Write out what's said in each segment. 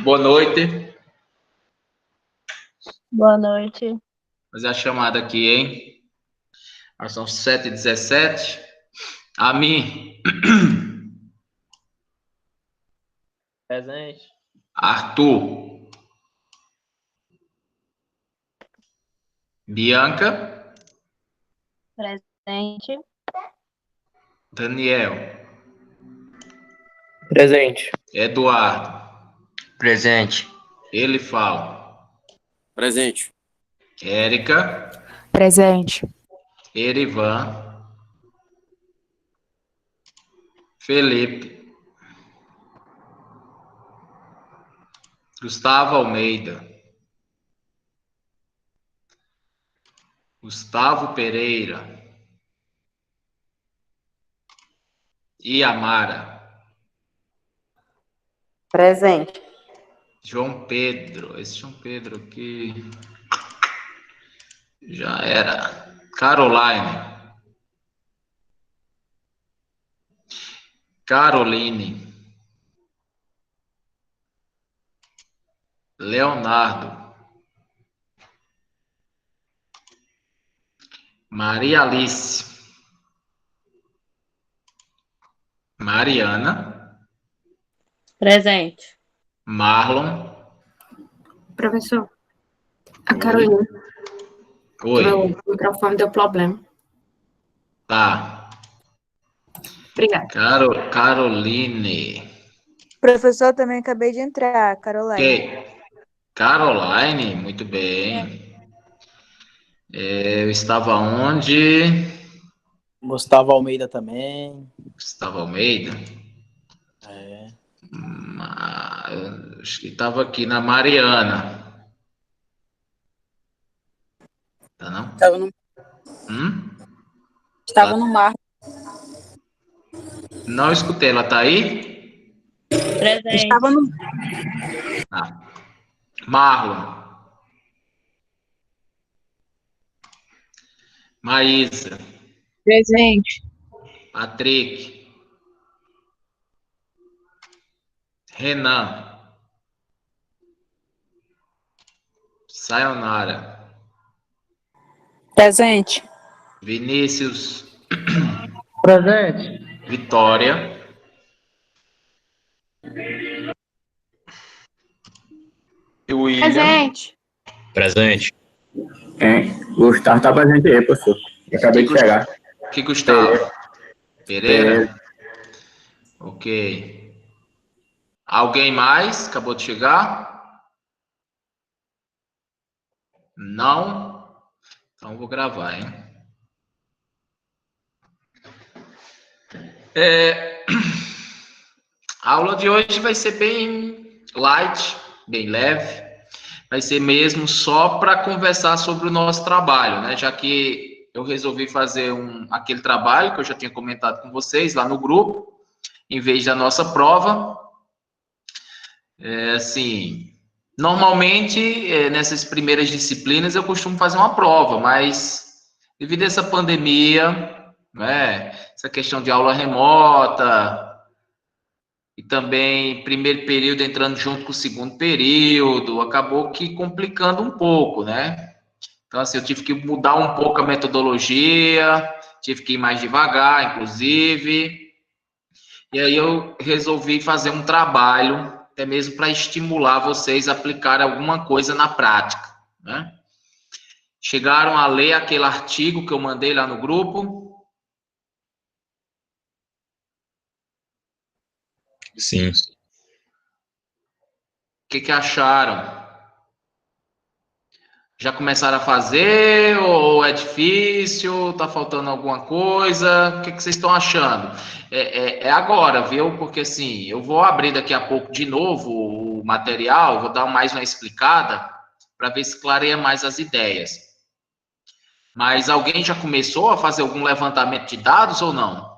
Boa noite. Boa noite. Vou fazer a chamada aqui, hein? São 7h17. A mim. Presente. Arthur. Bianca. Presente. Daniel. Presente. Eduardo. Presente. Ele fala. Presente. Érica. Presente. Erivan. Felipe. Gustavo Almeida. Gustavo Pereira. Iamara. Presente. João Pedro. Esse João Pedro aqui já era. Caroline. Caroline. Leonardo. Maria Alice. Mariana. Presente. Marlon. Professor, a Carolina. Oi. Meu microfone deu problema. Tá. Obrigada. Caroline. Professor, também acabei de entrar, Caroline. Ok. Caroline, muito bem. Eu estava onde? Gustavo Almeida também. Gustavo Almeida. É. Acho que estava aqui na Mariana. Tá não? Estava no, Tá. no mar. Não escutei, ela tá aí? Presente. Estava no... Ah. Marlon. Maísa. Presente. Patrick. Renan. Sayonara. Presente. Vinícius. Presente. Vitória. William. Presente. Presente. Gustavo tá presente aí, professor. Eu acabei de chegar. Que Gustavo? Pereira? Ok. Alguém mais? Acabou de chegar? Não? Então vou gravar, hein? A aula de hoje vai ser bem light, bem leve. Vai ser mesmo só para conversar sobre o nosso trabalho, né? Já que eu resolvi fazer aquele trabalho que eu já tinha comentado com vocês lá no grupo, em vez da nossa prova. Assim, Normalmente, nessas primeiras disciplinas, eu costumo fazer uma prova, mas devido a essa pandemia, né, essa questão de aula remota, e também primeiro período entrando junto com o segundo período, acabou que complicando um pouco, né? Então, assim, eu tive que mudar um pouco a metodologia, tive que ir mais devagar, inclusive. E aí eu resolvi fazer um trabalho, até mesmo para estimular vocês a aplicar alguma coisa na prática, né? Chegaram a ler aquele artigo que eu mandei lá no grupo? Sim. O que acharam? Já começaram a fazer ou é difícil? Tá faltando alguma coisa? O que vocês estão achando? É agora, viu? Porque assim, eu vou abrir daqui a pouco de novo o material, vou dar mais uma explicada para ver se clareia mais as ideias. Mas alguém já começou a fazer algum levantamento de dados ou não?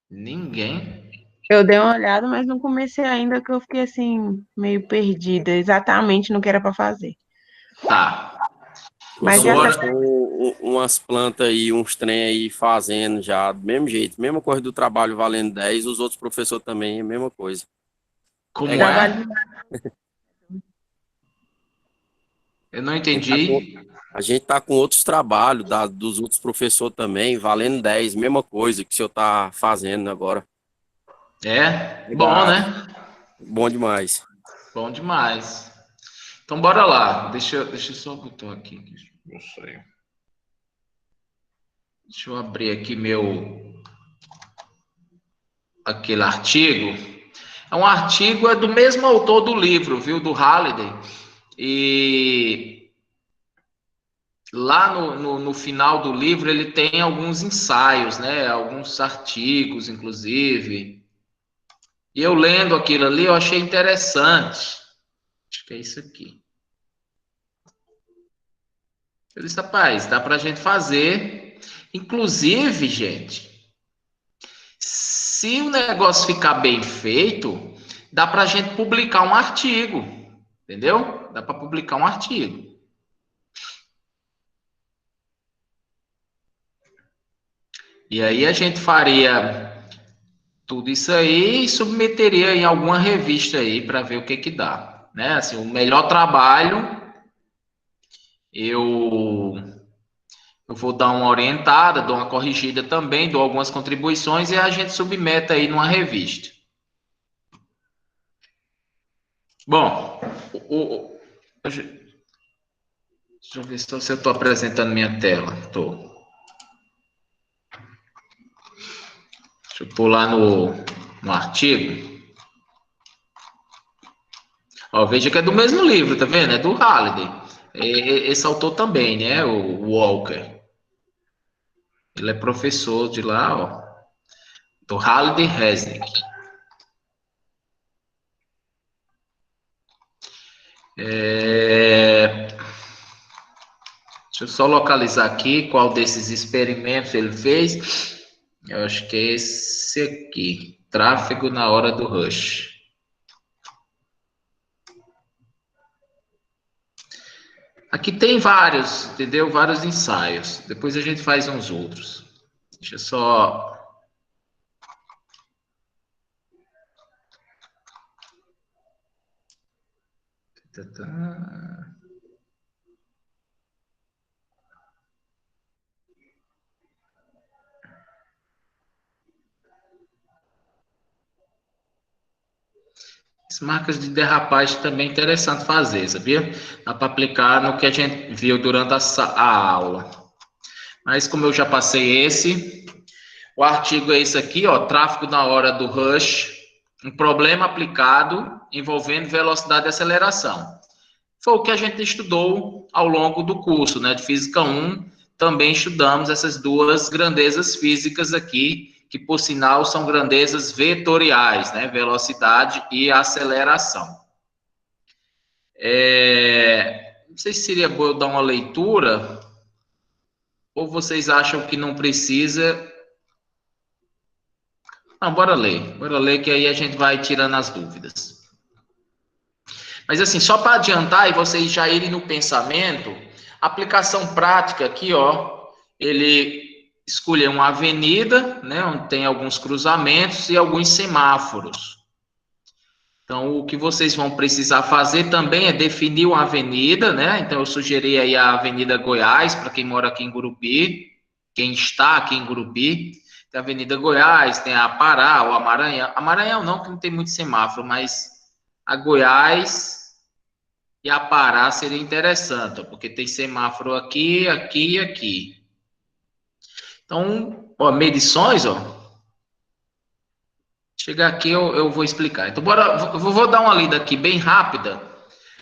Ninguém? Eu dei uma olhada, mas não comecei ainda, que eu fiquei assim, meio perdida, exatamente no que era para fazer. Tá. Mas Então, já bora. tá... Umas plantas aí, uns trem aí fazendo já, do mesmo jeito, mesma coisa do trabalho valendo 10, os outros professores também, a mesma coisa. Como É, trabalho... Eu não entendi. A gente tá com outros trabalhos dos outros professores também, valendo 10, mesma coisa que o senhor tá fazendo agora. Bom, né? Bom demais. Bom demais. Então, bora lá. Deixa eu só botar aqui. Deixa eu abrir aqui aquele artigo. É um artigo do mesmo autor do livro, viu? Do Halliday. E lá no final do livro ele tem alguns ensaios, né? Alguns artigos, inclusive. E eu lendo aquilo ali, eu achei interessante. Acho que é isso aqui. Eu disse, rapaz, dá pra gente fazer. Inclusive, gente, se o negócio ficar bem feito, dá pra gente publicar um artigo. Entendeu? Dá pra publicar um artigo. E aí a gente faria tudo isso aí e submeteria em alguma revista aí para ver o que dá, né? Assim, o melhor trabalho eu vou dar uma orientada, dou uma corrigida também, dou algumas contribuições e a gente submete aí numa revista. Bom, deixa eu ver se eu estou apresentando minha tela. Estou. Deixa eu pular no artigo. Ó, veja que é do mesmo livro, tá vendo? É do Halliday. Esse autor também, né? O Walker. Ele é professor de lá, ó. Do Halliday Resnick. Deixa eu só localizar aqui qual desses experimentos ele fez. Eu acho que é esse aqui. Tráfego na hora do rush. Aqui tem vários, entendeu? Vários ensaios. Depois a gente faz uns outros. Deixa eu só... As marcas de derrapagem também é interessante fazer, sabia? Dá para aplicar no que a gente viu durante a aula. Mas como eu já passei esse, o artigo é esse aqui, ó, tráfego na hora do rush, um problema aplicado envolvendo velocidade e aceleração. Foi o que a gente estudou ao longo do curso, né, de Física 1. Também estudamos essas duas grandezas físicas aqui, que por sinal são grandezas vetoriais, né, velocidade e aceleração. Não sei se seria bom eu dar uma leitura, ou vocês acham que não precisa? Não, bora ler que aí a gente vai tirando as dúvidas. Mas assim, só para adiantar e vocês já irem no pensamento, aplicação prática aqui, ó, ele escolheu uma avenida, né, onde tem alguns cruzamentos e alguns semáforos. Então, o que vocês vão precisar fazer também é definir uma avenida, né? Então, eu sugeri aí a Avenida Goiás, para quem mora aqui em Gurupi, quem está aqui em Gurupi. Tem a Avenida Goiás, tem a Pará, ou a Maranhão. A Maranhão não, que não tem muito semáforo, mas a Goiás e a Pará seria interessante, ó, porque tem semáforo aqui, aqui e aqui. Então, ó, medições, ó. Chegar aqui eu vou explicar. Então, vou dar uma lida aqui bem rápida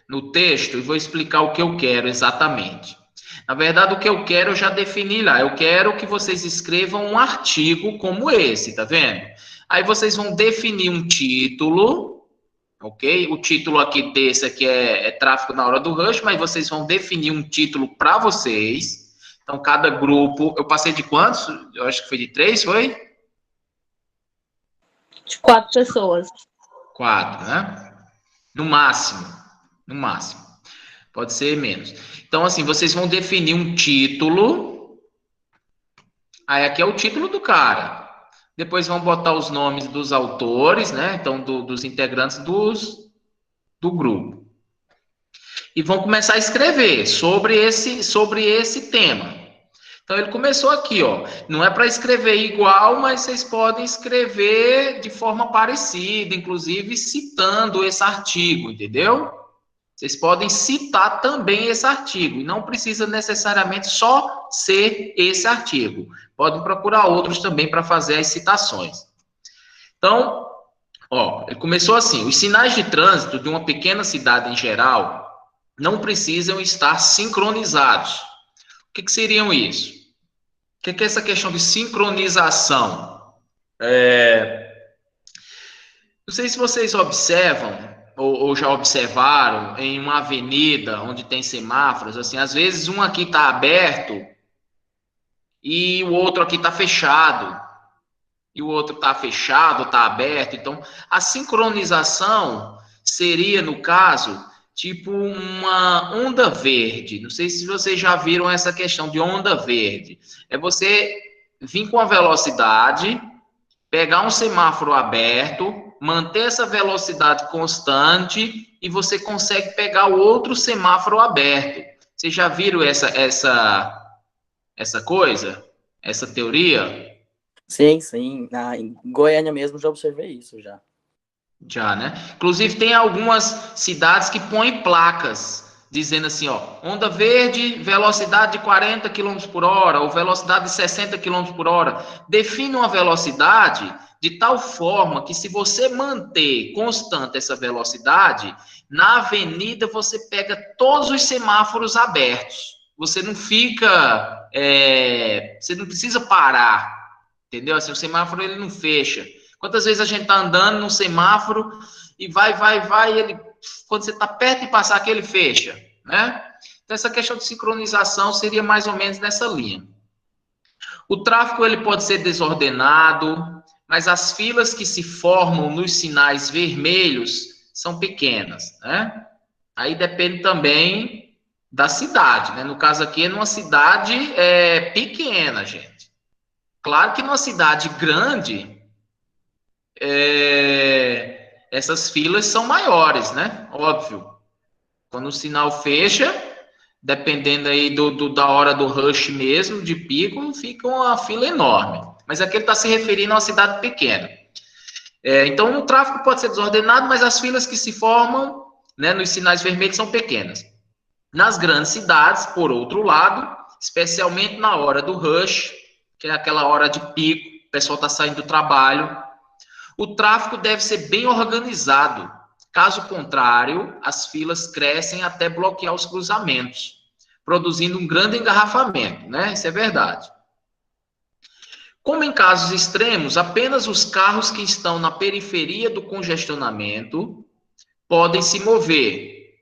no texto e vou explicar o que eu quero exatamente. Na verdade, o que eu quero eu já defini lá. Eu quero que vocês escrevam um artigo como esse, tá vendo? Aí vocês vão definir um título, ok? O título aqui desse aqui é tráfego na hora do rush, mas vocês vão definir um título para vocês. Então, cada grupo... Eu passei de quantos? Eu acho que foi de 3, foi? De 4 pessoas. 4, né? No máximo. Pode ser menos. Então, assim, vocês vão definir um título. Aí, aqui é o título do cara. Depois vão botar os nomes dos autores, né? Então, dos integrantes do grupo. E vão começar a escrever sobre esse tema. Então, ele começou aqui, ó. Não é para escrever igual, mas vocês podem escrever de forma parecida, inclusive citando esse artigo, entendeu? Vocês podem citar também esse artigo, e não precisa necessariamente só ser esse artigo. Podem procurar outros também para fazer as citações. Então, ó, ele começou assim: os sinais de trânsito de uma pequena cidade em geral não precisam estar sincronizados. O que seriam isso? O que é essa questão de sincronização? Não sei se vocês observam, ou já observaram, em uma avenida onde tem semáforos, assim, às vezes um aqui está aberto e o outro aqui está fechado. E o outro está fechado, está aberto. Então, a sincronização seria, no caso, tipo uma onda verde. Não sei se vocês já viram essa questão de onda verde. É você vir com a velocidade, pegar um semáforo aberto, manter essa velocidade constante e você consegue pegar o outro semáforo aberto. Vocês já viram essa coisa? Essa teoria? Sim. Em Goiânia mesmo já observei isso, já. Já, né? Inclusive, tem algumas cidades que põem placas dizendo assim, ó, onda verde, velocidade de 40 km por hora, ou velocidade de 60 km por hora. Define uma velocidade de tal forma que, se você manter constante essa velocidade, na avenida você pega todos os semáforos abertos. Você não fica... você não precisa parar, entendeu? Assim, o semáforo ele não fecha. Quantas vezes a gente tá andando no semáforo e vai, ele, quando você tá perto de passar aqui, ele fecha, né? Então, essa questão de sincronização seria mais ou menos nessa linha. O tráfego, ele pode ser desordenado, mas as filas que se formam nos sinais vermelhos são pequenas, né? Aí depende também da cidade, né? No caso aqui, é numa cidade pequena, gente. Claro que numa cidade grande... essas filas são maiores, né? Óbvio. Quando o sinal fecha, dependendo aí da hora do rush mesmo, de pico, fica uma fila enorme. Mas aqui ele está se referindo a uma cidade pequena. Então, o tráfego pode ser desordenado, mas as filas que se formam, né, nos sinais vermelhos são pequenas. Nas grandes cidades, por outro lado, especialmente na hora do rush, que é aquela hora de pico, o pessoal está saindo do trabalho, o tráfego deve ser bem organizado. Caso contrário, as filas crescem até bloquear os cruzamentos, produzindo um grande engarrafamento, né? Isso é verdade. Como em casos extremos, apenas os carros que estão na periferia do congestionamento podem se mover,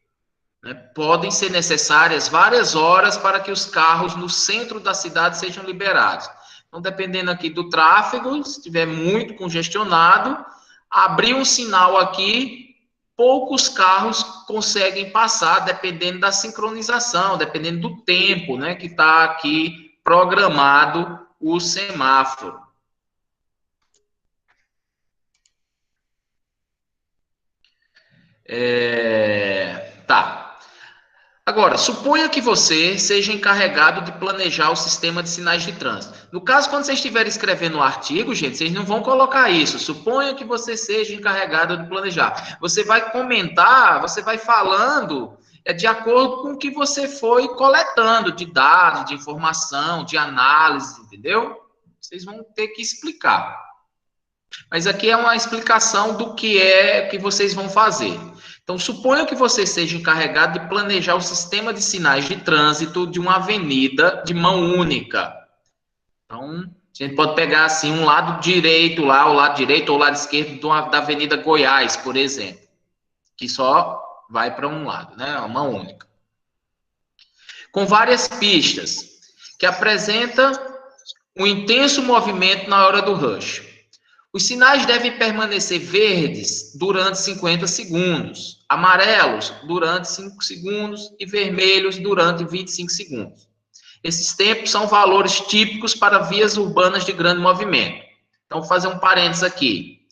né? Podem ser necessárias várias horas para que os carros no centro da cidade sejam liberados. Então, dependendo aqui do tráfego, se estiver muito congestionado, abrir um sinal aqui, poucos carros conseguem passar, dependendo da sincronização, dependendo do tempo, né, que está aqui programado o semáforo. Tá. Agora, suponha que você seja encarregado de planejar o sistema de sinais de trânsito. No caso, quando vocês estiverem escrevendo um artigo, gente, vocês não vão colocar isso. Suponha que você seja encarregado de planejar. Você vai comentar, você vai falando de acordo com o que você foi coletando de dados, de informação, de análise, entendeu? Vocês vão ter que explicar. Mas aqui é uma explicação do que é que vocês vão fazer. Então, suponha que você seja encarregado de planejar o sistema de sinais de trânsito de uma avenida de mão única. Então, a gente pode pegar assim um lado direito lá, o lado direito ou o lado esquerdo da Avenida Goiás, por exemplo, que só vai para um lado, né? Uma mão única. Com várias pistas, que apresenta um intenso movimento na hora do rush. Os sinais devem permanecer verdes durante 50 segundos, amarelos durante 5 segundos e vermelhos durante 25 segundos. Esses tempos são valores típicos para vias urbanas de grande movimento. Então, vou fazer um parênteses aqui.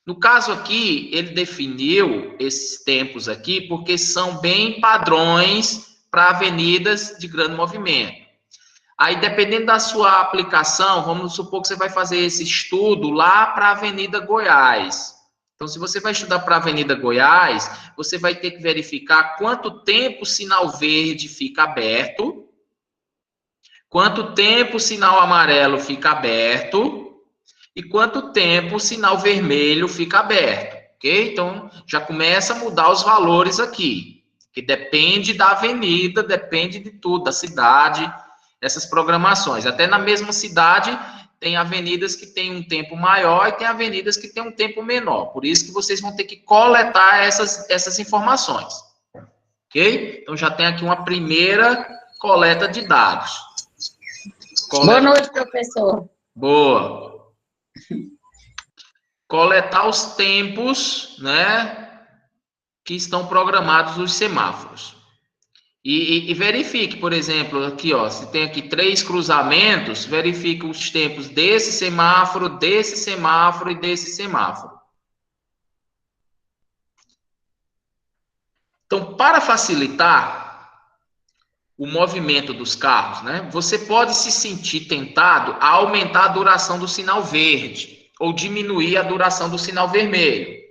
No caso aqui, ele definiu esses tempos aqui porque são bem padrões para avenidas de grande movimento. Aí, dependendo da sua aplicação, vamos supor que você vai fazer esse estudo lá para a Avenida Goiás. Então, se você vai estudar para a Avenida Goiás, você vai ter que verificar quanto tempo o sinal verde fica aberto, quanto tempo o sinal amarelo fica aberto e quanto tempo o sinal vermelho fica aberto, ok? Então, já começa a mudar os valores aqui, que depende da avenida, depende de tudo, da cidade, essas programações. Até na mesma cidade, tem avenidas que têm um tempo maior e tem avenidas que têm um tempo menor. Por isso que vocês vão ter que coletar essas informações. Ok? Então, já tem aqui uma primeira coleta de dados. Boa noite, professor. Boa. Coletar os tempos, né, que estão programados nos semáforos. E verifique, por exemplo, aqui, ó, se tem aqui 3 cruzamentos, verifique os tempos desse semáforo e desse semáforo. Então, para facilitar o movimento dos carros, né, você pode se sentir tentado a aumentar a duração do sinal verde ou diminuir a duração do sinal vermelho.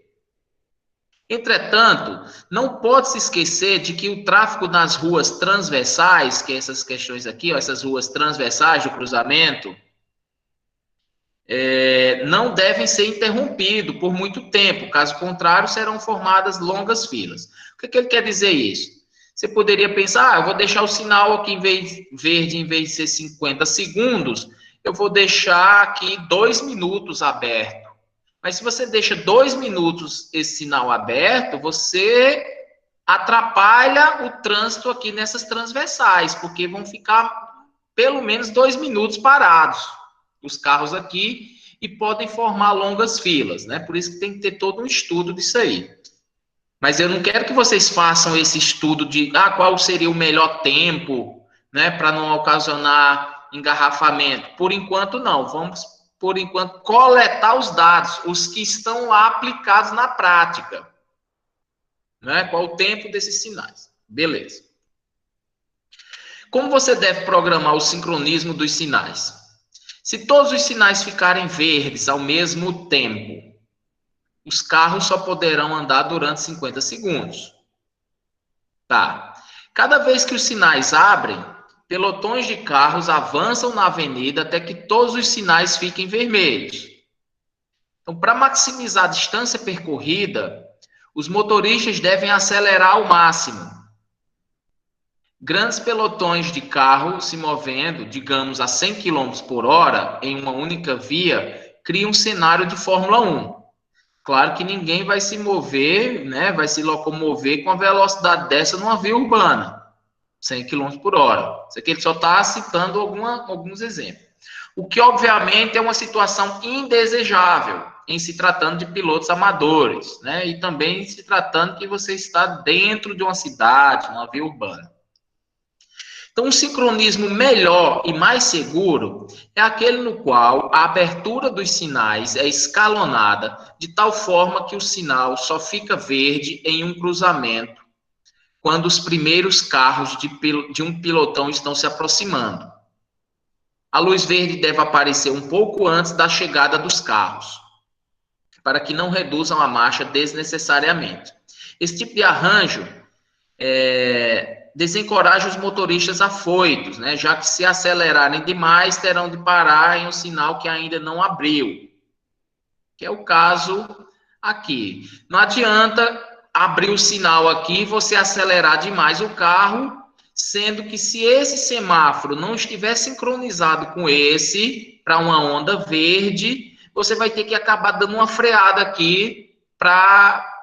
Entretanto, não pode se esquecer de que o tráfego nas ruas transversais, que é essas questões aqui, ó, essas ruas transversais do cruzamento, não devem ser interrompidos por muito tempo. Caso contrário, serão formadas longas filas. O que ele quer dizer isso? Você poderia pensar, eu vou deixar o sinal aqui verde, em vez de ser 50 segundos, eu vou deixar aqui 2 minutos aberto. Mas se você deixa 2 minutos esse sinal aberto, você atrapalha o trânsito aqui nessas transversais, porque vão ficar pelo menos 2 minutos parados os carros aqui e podem formar longas filas, né? Por isso que tem que ter todo um estudo disso aí. Mas eu não quero que vocês façam esse estudo de qual seria o melhor tempo, né, para não ocasionar engarrafamento. Por enquanto, não. Vamos, por enquanto, coletar os dados, os que estão lá aplicados na prática. Né? Qual o tempo desses sinais. Beleza. Como você deve programar o sincronismo dos sinais? Se todos os sinais ficarem verdes ao mesmo tempo, os carros só poderão andar durante 50 segundos. Tá. Cada vez que os sinais abrem, pelotões de carros avançam na avenida até que todos os sinais fiquem vermelhos. Então, para maximizar a distância percorrida, os motoristas devem acelerar ao máximo. Grandes pelotões de carro se movendo, digamos, a 100 km por hora em uma única via, criam um cenário de Fórmula 1. Claro que ninguém vai se mover, né, vai se locomover com a velocidade dessa numa via urbana, 100 km por hora. Isso aqui ele só está citando alguns exemplos. O que, obviamente, é uma situação indesejável em se tratando de pilotos amadores, né? E também se tratando que você está dentro de uma cidade, uma via urbana. Então, um sincronismo melhor e mais seguro é aquele no qual a abertura dos sinais é escalonada de tal forma que o sinal só fica verde em um cruzamento quando os primeiros carros de um pilotão estão se aproximando. A luz verde deve aparecer um pouco antes da chegada dos carros, para que não reduzam a marcha desnecessariamente. Esse tipo de arranjo desencoraja os motoristas afoitos, né? Já que se acelerarem demais, terão de parar em um sinal que ainda não abriu, que é o caso aqui. Não adianta abrir o sinal aqui e você acelerar demais o carro, sendo que se esse semáforo não estiver sincronizado com esse, para uma onda verde, você vai ter que acabar dando uma freada aqui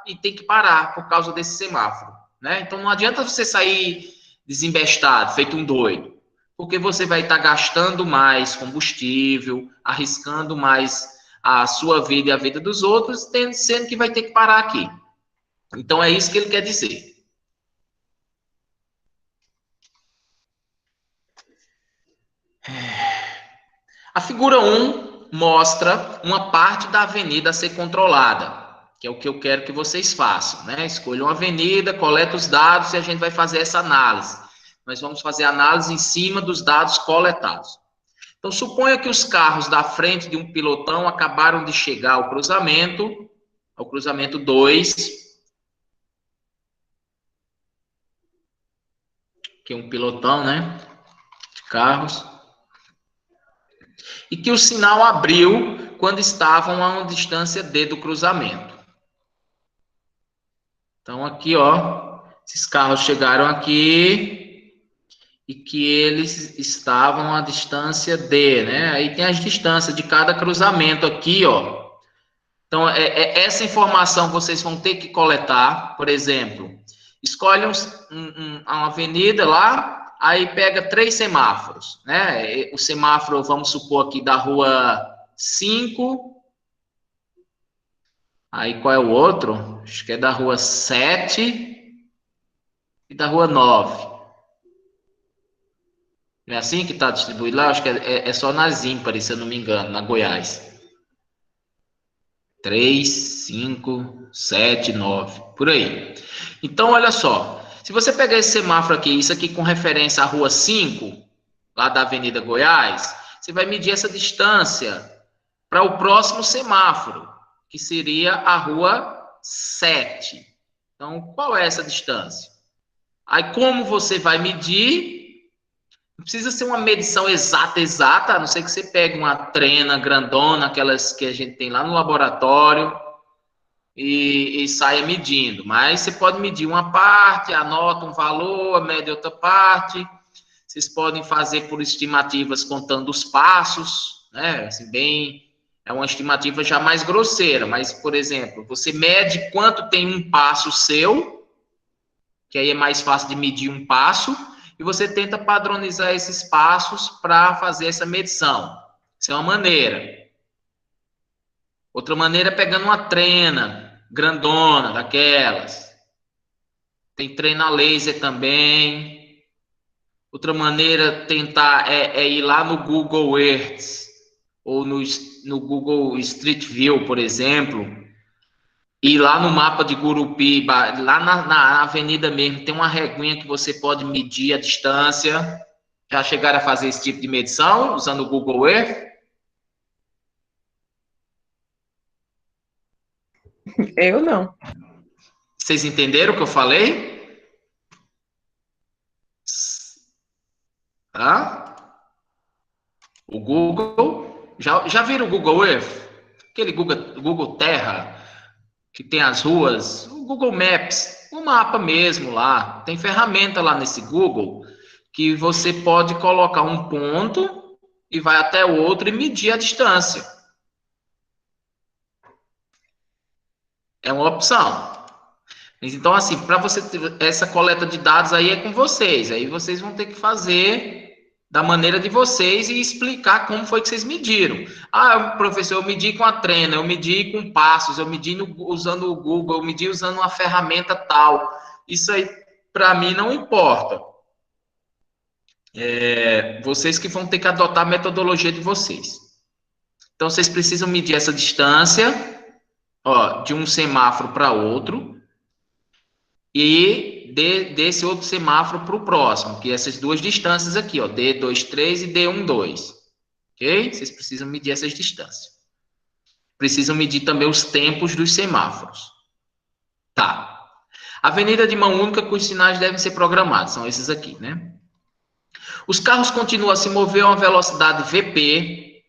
e ter que parar por causa desse semáforo, né? Então não adianta você sair desembestado, feito um doido, porque você vai estar gastando mais combustível, arriscando mais a sua vida e a vida dos outros, sendo que vai ter que parar aqui. Então é isso que ele quer dizer. A figura 1 mostra uma parte da avenida a ser controlada, que é o que eu quero que vocês façam, né? Escolham uma avenida, coleta os dados e a gente vai fazer essa análise. Nós vamos fazer análise em cima dos dados coletados. Então, suponha que os carros da frente de um pilotão acabaram de chegar ao cruzamento 2, que é um pilotão, né, de carros, e que o sinal abriu quando estavam a uma distância D do cruzamento. Então, aqui, ó, esses carros chegaram aqui e que eles estavam a distância D, né? Aí tem as distâncias de cada cruzamento aqui, ó. Então, essa informação vocês vão ter que coletar. Por exemplo, escolhe uma avenida lá, aí pega 3 semáforos, né? O semáforo, vamos supor aqui, da rua 5. Aí, qual é o outro? Acho que é da rua 7 e da rua 9. Não é assim que está distribuído lá? Acho que é só nas ímpares, se eu não me engano, na Goiás. 3, 5, 7, 9, por aí. Então, olha só. Se você pegar esse semáforo aqui, isso aqui com referência à rua 5, lá da Avenida Goiás, você vai medir essa distância para o próximo semáforo, que seria a rua 7. Então, qual é essa distância? Aí, como você vai medir? Não precisa ser uma medição exata, a não ser que você pegue uma trena grandona, aquelas que a gente tem lá no laboratório, e saia medindo. Mas você pode medir uma parte, anota um valor, mede outra parte. Vocês podem fazer por estimativas contando os passos, né? Assim, é uma estimativa já mais grosseira, mas, por exemplo, você mede quanto tem um passo seu, que aí é mais fácil de medir um passo, e você tenta padronizar esses passos para fazer essa medição. Isso é uma maneira. Outra maneira é pegando uma trena grandona, daquelas. Tem trena laser também. Outra maneira tentar é ir lá no Google Earth, ou no Google Street View, por exemplo, e lá no mapa de Gurupiba, lá na avenida mesmo, tem uma reguinha que você pode medir a distância. Já chegaram a fazer esse tipo de medição usando o Google Earth? Eu não. Vocês entenderam o que eu falei? Hã? O Google... Já viram o Google Earth? Aquele Google Terra, que tem as ruas, o Google Maps, o mapa mesmo lá. Tem ferramenta lá nesse Google que você pode colocar um ponto e vai até o outro e medir a distância. É uma opção. Então, assim, para você ter essa coleta de dados aí é com vocês. Aí vocês vão ter que fazer da maneira de vocês e explicar como foi que vocês mediram. Ah, professor, eu medi com a Trena, eu medi com passos, eu medi usando o Google, eu medi usando uma ferramenta tal. Isso aí, para mim, não importa. Vocês que vão ter que adotar a metodologia de vocês. Então, vocês precisam medir essa distância, ó, de um semáforo para outro, e desse outro semáforo para o próximo, que é essas duas distâncias aqui, ó, D23 e D12, ok? Vocês precisam medir essas distâncias. Precisam medir também os tempos dos semáforos. Tá. Avenida de mão única, cujos sinais devem ser programados, são esses aqui, né? Os carros continuam a se mover a uma velocidade VP,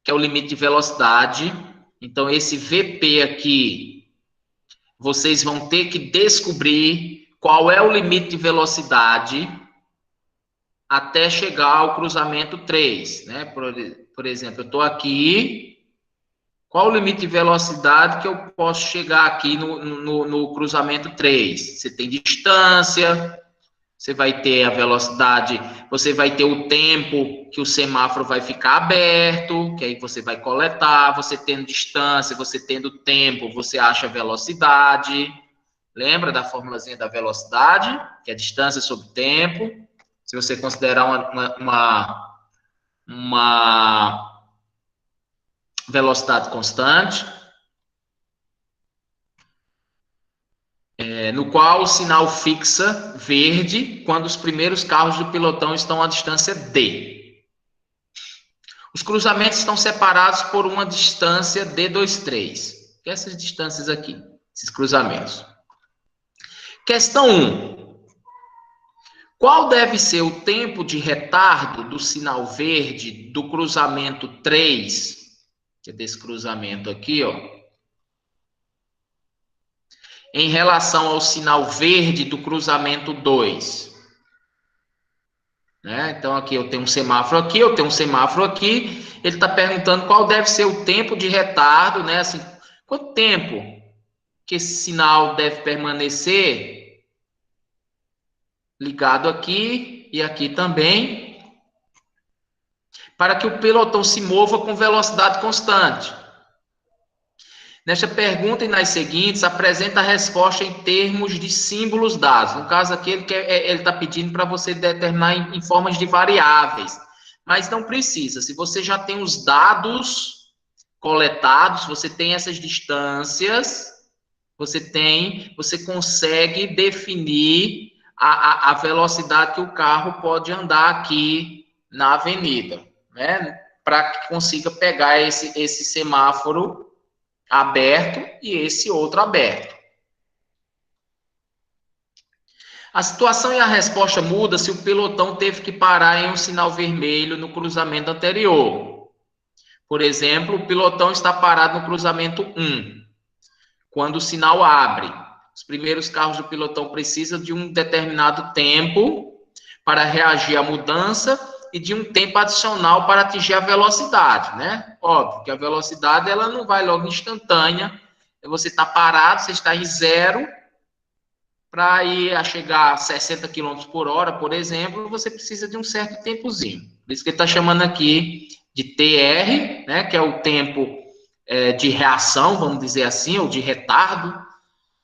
que é o limite de velocidade. Então, esse VP aqui, vocês vão ter que descobrir qual é o limite de velocidade até chegar ao cruzamento 3, né? Por exemplo, eu estou aqui, qual o limite de velocidade que eu posso chegar aqui no cruzamento 3? Você tem distância, você vai ter a velocidade, você vai ter o tempo que o semáforo vai ficar aberto, que aí você vai coletar, você tendo distância, você tendo tempo, você acha a velocidade. Lembra da formulazinha da velocidade, que é distância sobre tempo? Se você considerar uma velocidade constante, no qual o sinal fixa verde quando os primeiros carros do pelotão estão à distância D. Os cruzamentos estão separados por uma distância D23. Que é essas distâncias aqui, esses cruzamentos. Questão 1. Qual deve ser o tempo de retardo do sinal verde do cruzamento 3, que é desse cruzamento aqui, ó, em relação ao sinal verde do cruzamento 2? Né? Então, aqui eu tenho um semáforo aqui, eu tenho um semáforo aqui. Ele está perguntando qual deve ser o tempo de retardo, né? Assim, quanto tempo que esse sinal deve permanecer ligado aqui e aqui também, para que o pelotão se mova com velocidade constante. Nesta pergunta e nas seguintes, apresenta a resposta em termos de símbolos dados. No caso aqui, ele está pedindo para você determinar em formas de variáveis. Mas não precisa. Se você já tem os dados coletados, você tem essas distâncias, você consegue definir a velocidade que o carro pode andar aqui na avenida, né? Para que consiga pegar esse semáforo aberto e esse outro aberto. A situação e a resposta muda se o pelotão teve que parar em um sinal vermelho no cruzamento anterior. Por exemplo, o pelotão está parado no cruzamento 1, quando o sinal abre. Os primeiros carros do pelotão precisam de um determinado tempo para reagir à mudança e de um tempo adicional para atingir a velocidade, né? Óbvio que a velocidade ela não vai logo instantânea. Você está parado, você está em 0, para ir a chegar a 60 km por hora, por exemplo, você precisa de um certo tempozinho. Por isso que ele está chamando aqui de TR, né? Que é o tempo de reação, vamos dizer assim, ou de retardo.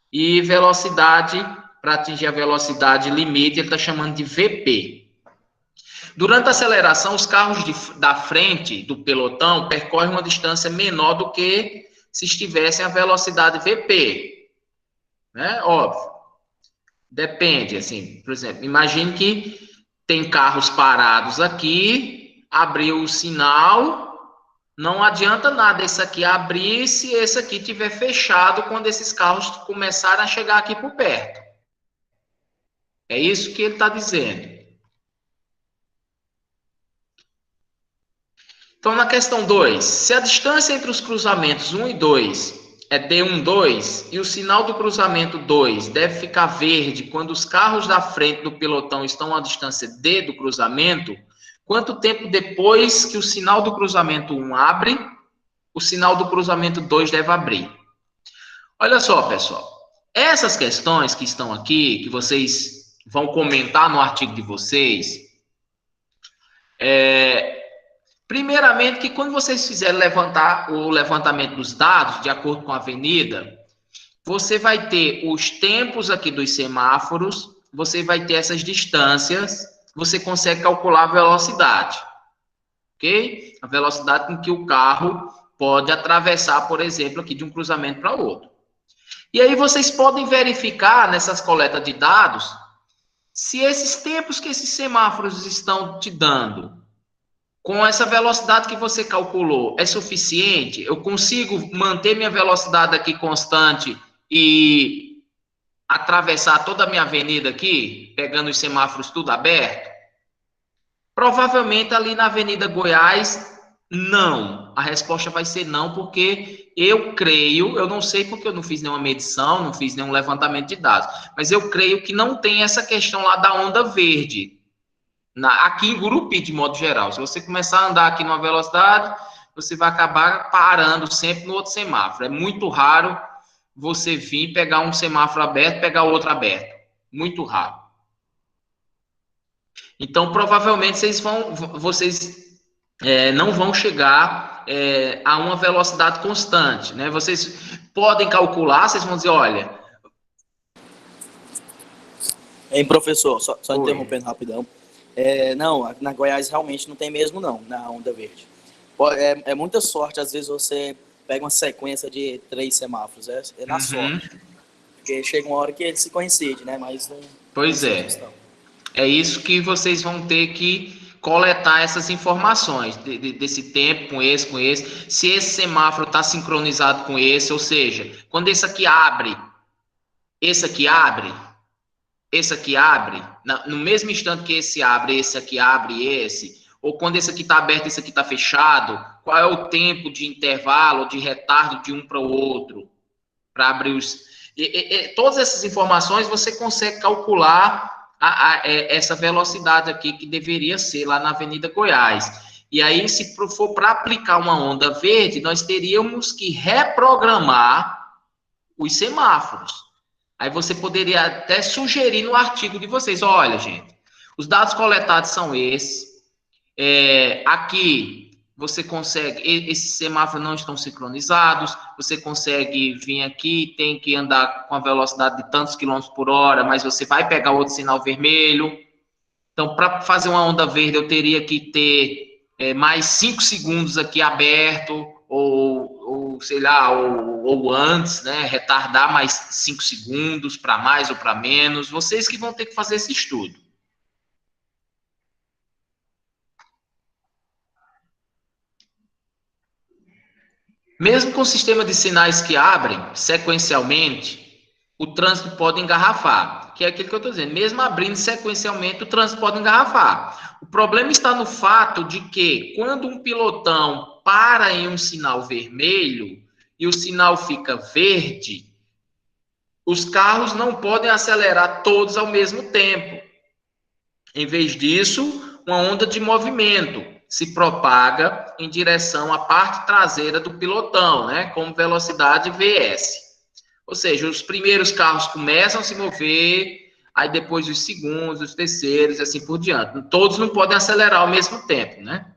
E velocidade, para atingir a velocidade limite, ele está chamando de VP. Durante a aceleração, os carros da frente do pelotão percorrem uma distância menor do que se estivessem a velocidade VP. Né? Óbvio. Depende, assim, por exemplo, imagine que tem carros parados aqui, abriu o sinal, não adianta nada esse aqui abrir se esse aqui estiver fechado quando esses carros começarem a chegar aqui por perto. É isso que ele está dizendo. Então, na questão 2, se a distância entre os cruzamentos 1 e 2 é D12 e o sinal do cruzamento 2 deve ficar verde quando os carros da frente do pelotão estão à distância D do cruzamento, quanto tempo depois que o sinal do cruzamento 1 abre, o sinal do cruzamento 2 deve abrir? Olha só, pessoal. Essas questões que estão aqui, que vocês vão comentar no artigo de vocês, Primeiramente, que quando vocês fizerem o levantamento dos dados, de acordo com a avenida, você vai ter os tempos aqui dos semáforos, você vai ter essas distâncias, você consegue calcular a velocidade, ok? A velocidade com que o carro pode atravessar, por exemplo, aqui de um cruzamento para outro. E aí vocês podem verificar nessas coletas de dados se esses tempos que esses semáforos estão te dando, com essa velocidade que você calculou, é suficiente? Eu consigo manter minha velocidade aqui constante e atravessar toda a minha avenida aqui, pegando os semáforos tudo aberto? Provavelmente ali na Avenida Goiás, não. A resposta vai ser não, porque eu creio, eu não sei porque eu não fiz nenhuma medição, não fiz nenhum levantamento de dados, mas eu creio que não tem essa questão lá da onda verde. Aqui em Gurupi, de modo geral, se você começar a andar aqui numa velocidade, você vai acabar parando sempre no outro semáforo. É muito raro você vir pegar um semáforo aberto, pegar outro aberto. Muito raro. Então, provavelmente, vocês não vão chegar a uma velocidade constante, né? Vocês podem calcular, vocês vão dizer, olha... Hein, professor, só interrompendo rapidão. Não, na Goiás realmente não tem mesmo, não, na onda verde. É muita sorte, às vezes você pega uma sequência de 3 semáforos, é na sorte. Porque chega uma hora que ele se coincide, né? Mas não. Pois é. É isso que vocês vão ter que coletar essas informações, desse tempo com esse, se esse semáforo está sincronizado com esse, ou seja, quando esse aqui abre, esse aqui abre, no mesmo instante que esse aqui abre esse, ou quando esse aqui está aberto, esse aqui está fechado, qual é o tempo de intervalo, de retardo de um para o outro, para abrir os... todas essas informações você consegue calcular essa velocidade aqui que deveria ser lá na Avenida Goiás. E aí, se for para aplicar uma onda verde, nós teríamos que reprogramar os semáforos. Aí você poderia até sugerir no artigo de vocês, olha, gente, os dados coletados são esses, aqui você consegue, esses semáforos não estão sincronizados, você consegue vir aqui, tem que andar com a velocidade de tantos quilômetros por hora, mas você vai pegar outro sinal vermelho. Então, para fazer uma onda verde, eu teria que ter mais 5 segundos aqui aberto, ou sei lá, ou antes, né, retardar mais 5 segundos, para mais ou para menos. Vocês que vão ter que fazer esse estudo. Mesmo com o sistema de sinais que abrem sequencialmente, o trânsito pode engarrafar, que é aquilo que eu estou dizendo. Mesmo abrindo sequencialmente, o trânsito pode engarrafar. O problema está no fato de que, quando um pilotão para em um sinal vermelho e o sinal fica verde, os carros não podem acelerar todos ao mesmo tempo. Em vez disso, uma onda de movimento se propaga em direção à parte traseira do pilotão, né, com velocidade VS. Ou seja, os primeiros carros começam a se mover, aí depois os segundos, os terceiros, e assim por diante. Todos não podem acelerar ao mesmo tempo, né?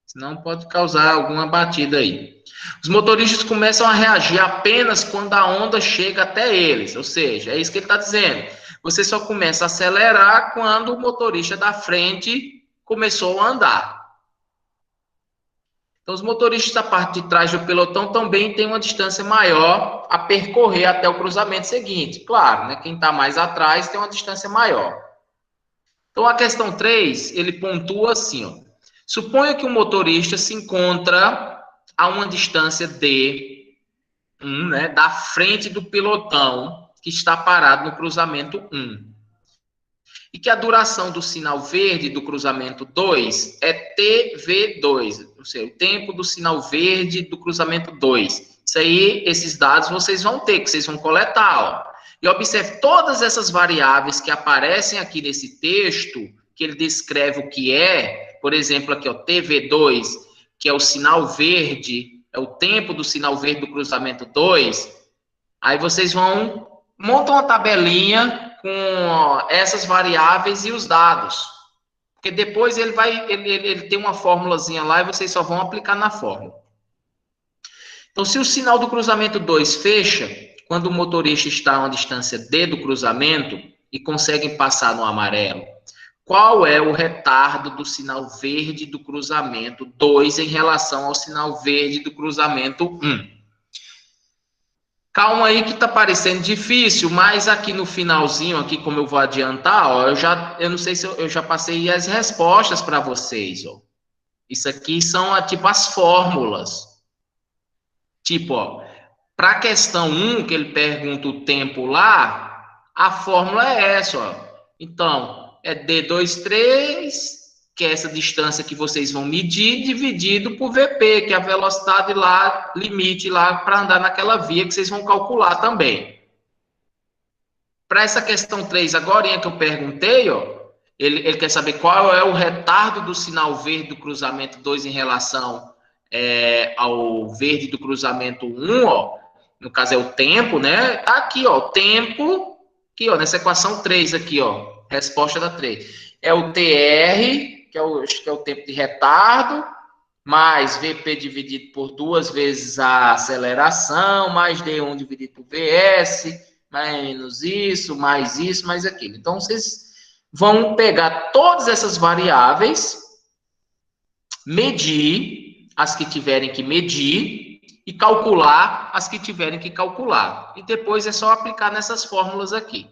Senão pode causar alguma batida aí. Os motoristas começam a reagir apenas quando a onda chega até eles, ou seja, é isso que ele está dizendo. Você só começa a acelerar quando o motorista da frente começou a andar. Então, os motoristas da parte de trás do pelotão também têm uma distância maior a percorrer até o cruzamento seguinte. Claro, né? Quem está mais atrás tem uma distância maior. Então, a questão 3, ele pontua assim, ó. Suponha que o motorista se encontra a uma distância D, né, da frente do pelotão que está parado no cruzamento 1. E que a duração do sinal verde do cruzamento 2 é TV2, ou seja, o tempo do sinal verde do cruzamento 2. Isso aí, esses dados vocês vão ter, que vocês vão coletar, ó. E observe todas essas variáveis que aparecem aqui nesse texto, que ele descreve o que é, por exemplo, aqui, ó, TV2, que é o sinal verde, é o tempo do sinal verde do cruzamento 2. Aí vocês montam uma tabelinha com essas variáveis e os dados. Porque depois ele tem uma formulazinha lá e vocês só vão aplicar na fórmula. Então, se o sinal do cruzamento 2 fecha, quando o motorista está a uma distância D do cruzamento e conseguem passar no amarelo, qual é o retardo do sinal verde do cruzamento 2 em relação ao sinal verde do cruzamento 1? Calma aí que tá parecendo difícil, mas aqui no finalzinho, aqui como eu vou adiantar, ó, eu não sei se eu já passei as respostas para vocês, ó. Isso aqui são tipo as fórmulas. Tipo, ó, para a questão 1, que ele pergunta o tempo lá, a fórmula é essa, ó. Então, é D23, que é essa distância que vocês vão medir, dividido por VP, que é a velocidade lá, limite lá para andar naquela via que vocês vão calcular também. Para essa questão 3 agora, que eu perguntei, ó, ele quer saber qual é o retardo do sinal verde do cruzamento 2 em relação ao verde do cruzamento 1, ó, no caso é o tempo, né? Tá aqui, ó, o tempo, aqui, ó, nessa equação 3 aqui, ó, resposta da 3. É o TR, que é o tempo de retardo, mais VP dividido por 2 vezes a aceleração, mais D1 dividido por VS, menos isso, mais aquilo. Então, vocês vão pegar todas essas variáveis, medir as que tiverem que medir e calcular as que tiverem que calcular. E depois é só aplicar nessas fórmulas aqui.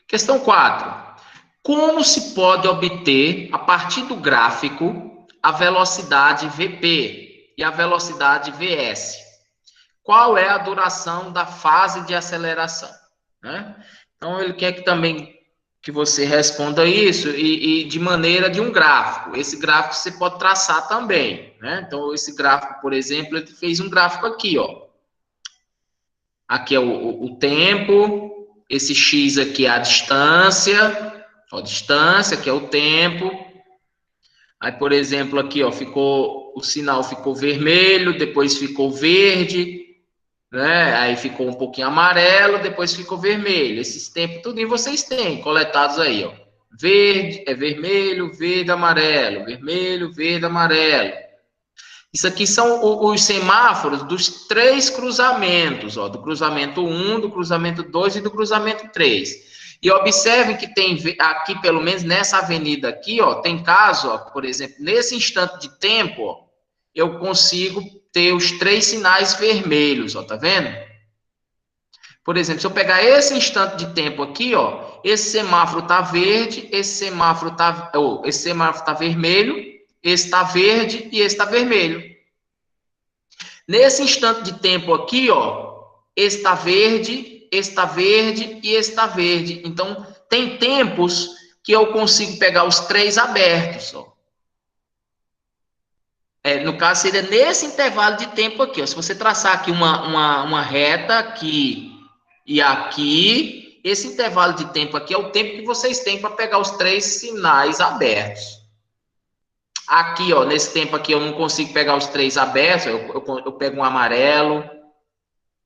Questão 4. Como se pode obter, a partir do gráfico, a velocidade VP e a velocidade VS? Qual é a duração da fase de aceleração? Né? Então, ele quer que você responda isso e de maneira de um gráfico. Esse gráfico você pode traçar também. Né? Então, esse gráfico, por exemplo, ele fez um gráfico aqui, ó. Aqui é o tempo, esse X aqui é a distância, ó, distância, que é o tempo. Aí, por exemplo, aqui, ó, o sinal ficou vermelho, depois ficou verde, né? Aí ficou um pouquinho amarelo, depois ficou vermelho. Esses tempos, tudo vocês têm coletados aí, ó. Verde, vermelho, verde, amarelo, vermelho, verde, amarelo. Isso aqui são os semáforos dos 3 cruzamentos, ó, do cruzamento 1, do cruzamento 2 e do cruzamento 3. E observem que tem aqui, pelo menos nessa avenida aqui, ó, tem caso, ó, por exemplo, nesse instante de tempo, ó, eu consigo ter os 3 sinais vermelhos, ó, tá vendo? Por exemplo, se eu pegar esse instante de tempo aqui, ó, esse semáforo tá verde, esse semáforo tá vermelho, esse está verde e esse está vermelho. Nesse instante de tempo aqui, ó, esse está verde, esse está verde e esse está verde. Então, tem tempos que eu consigo pegar os 3 abertos, ó. No caso, seria nesse intervalo de tempo aqui, ó. Se você traçar aqui uma reta aqui e aqui, esse intervalo de tempo aqui é o tempo que vocês têm para pegar os 3 sinais abertos. Aqui, ó, nesse tempo aqui eu não consigo pegar os 3 abertos, eu pego um amarelo,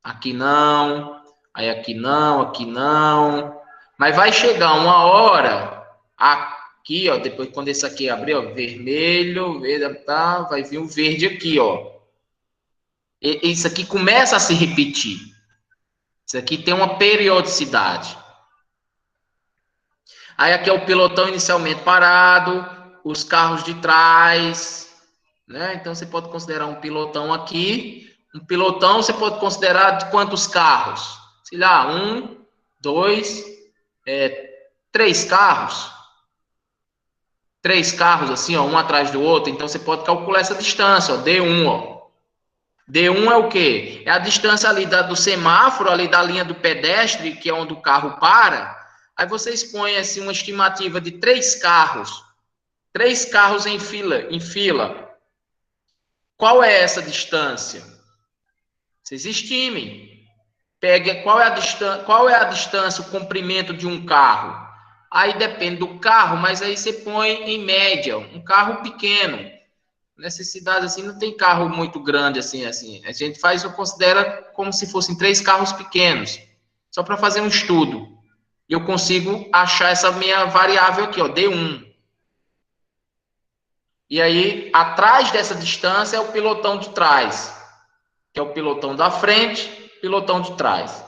aqui não, aí aqui não, mas vai chegar uma hora, aqui, ó, depois quando esse aqui abrir, ó, vermelho, verde, tá, vai vir o verde aqui, ó. Isso aqui começa a se repetir. Isso aqui tem uma periodicidade. Aí aqui é o pelotão inicialmente parado, os carros de trás, né? Então, você pode considerar um pilotão aqui. Um pilotão, você pode considerar de quantos carros? Sei lá, 1, 2, 3 carros. 3 carros, assim, ó, um atrás do outro. Então, você pode calcular essa distância, ó, D1, ó. D1 é o quê? É a distância ali do semáforo, ali da linha do pedestre, que é onde o carro para. Aí, vocês põem, assim, uma estimativa de 3 carros. 3 carros em fila. Qual é essa distância? Vocês estimem. Pegue qual é a distância, o comprimento de um carro. Aí depende do carro, mas aí você põe em média, um carro pequeno. necessidade, assim, não tem carro muito grande, assim. A gente faz, considera como se fossem 3 carros pequenos, só para fazer um estudo. E eu consigo achar essa minha variável aqui, ó, D1. E aí, atrás dessa distância é o pilotão de trás, que é o pilotão da frente, pilotão de trás.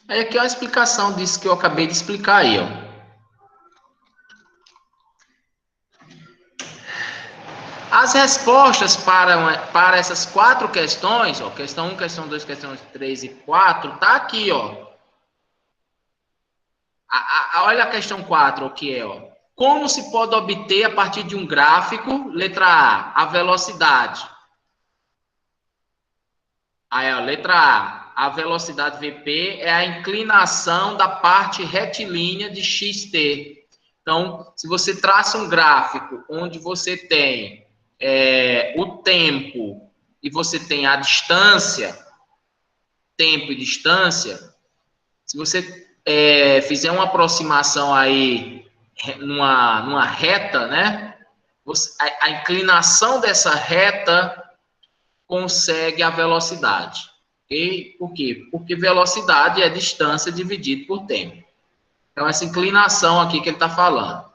Aí aqui é uma explicação disso que eu acabei de explicar aí, ó. As respostas para essas 4 questões, ó, questão 1, questão 2, questão 3 e 4, tá aqui, ó. Olha a questão 4, o que é, ó. Como se pode obter a partir de um gráfico, letra A velocidade. Aí, ó, letra A velocidade VP é a inclinação da parte retilínea de XT. Então, se você traça um gráfico onde você tem o tempo e você tem a distância, tempo e distância, se você fizer uma aproximação aí numa reta, né? A inclinação dessa reta consegue a velocidade. Okay? Por quê? Porque velocidade é distância dividido por tempo. Então, essa inclinação aqui que ele está falando.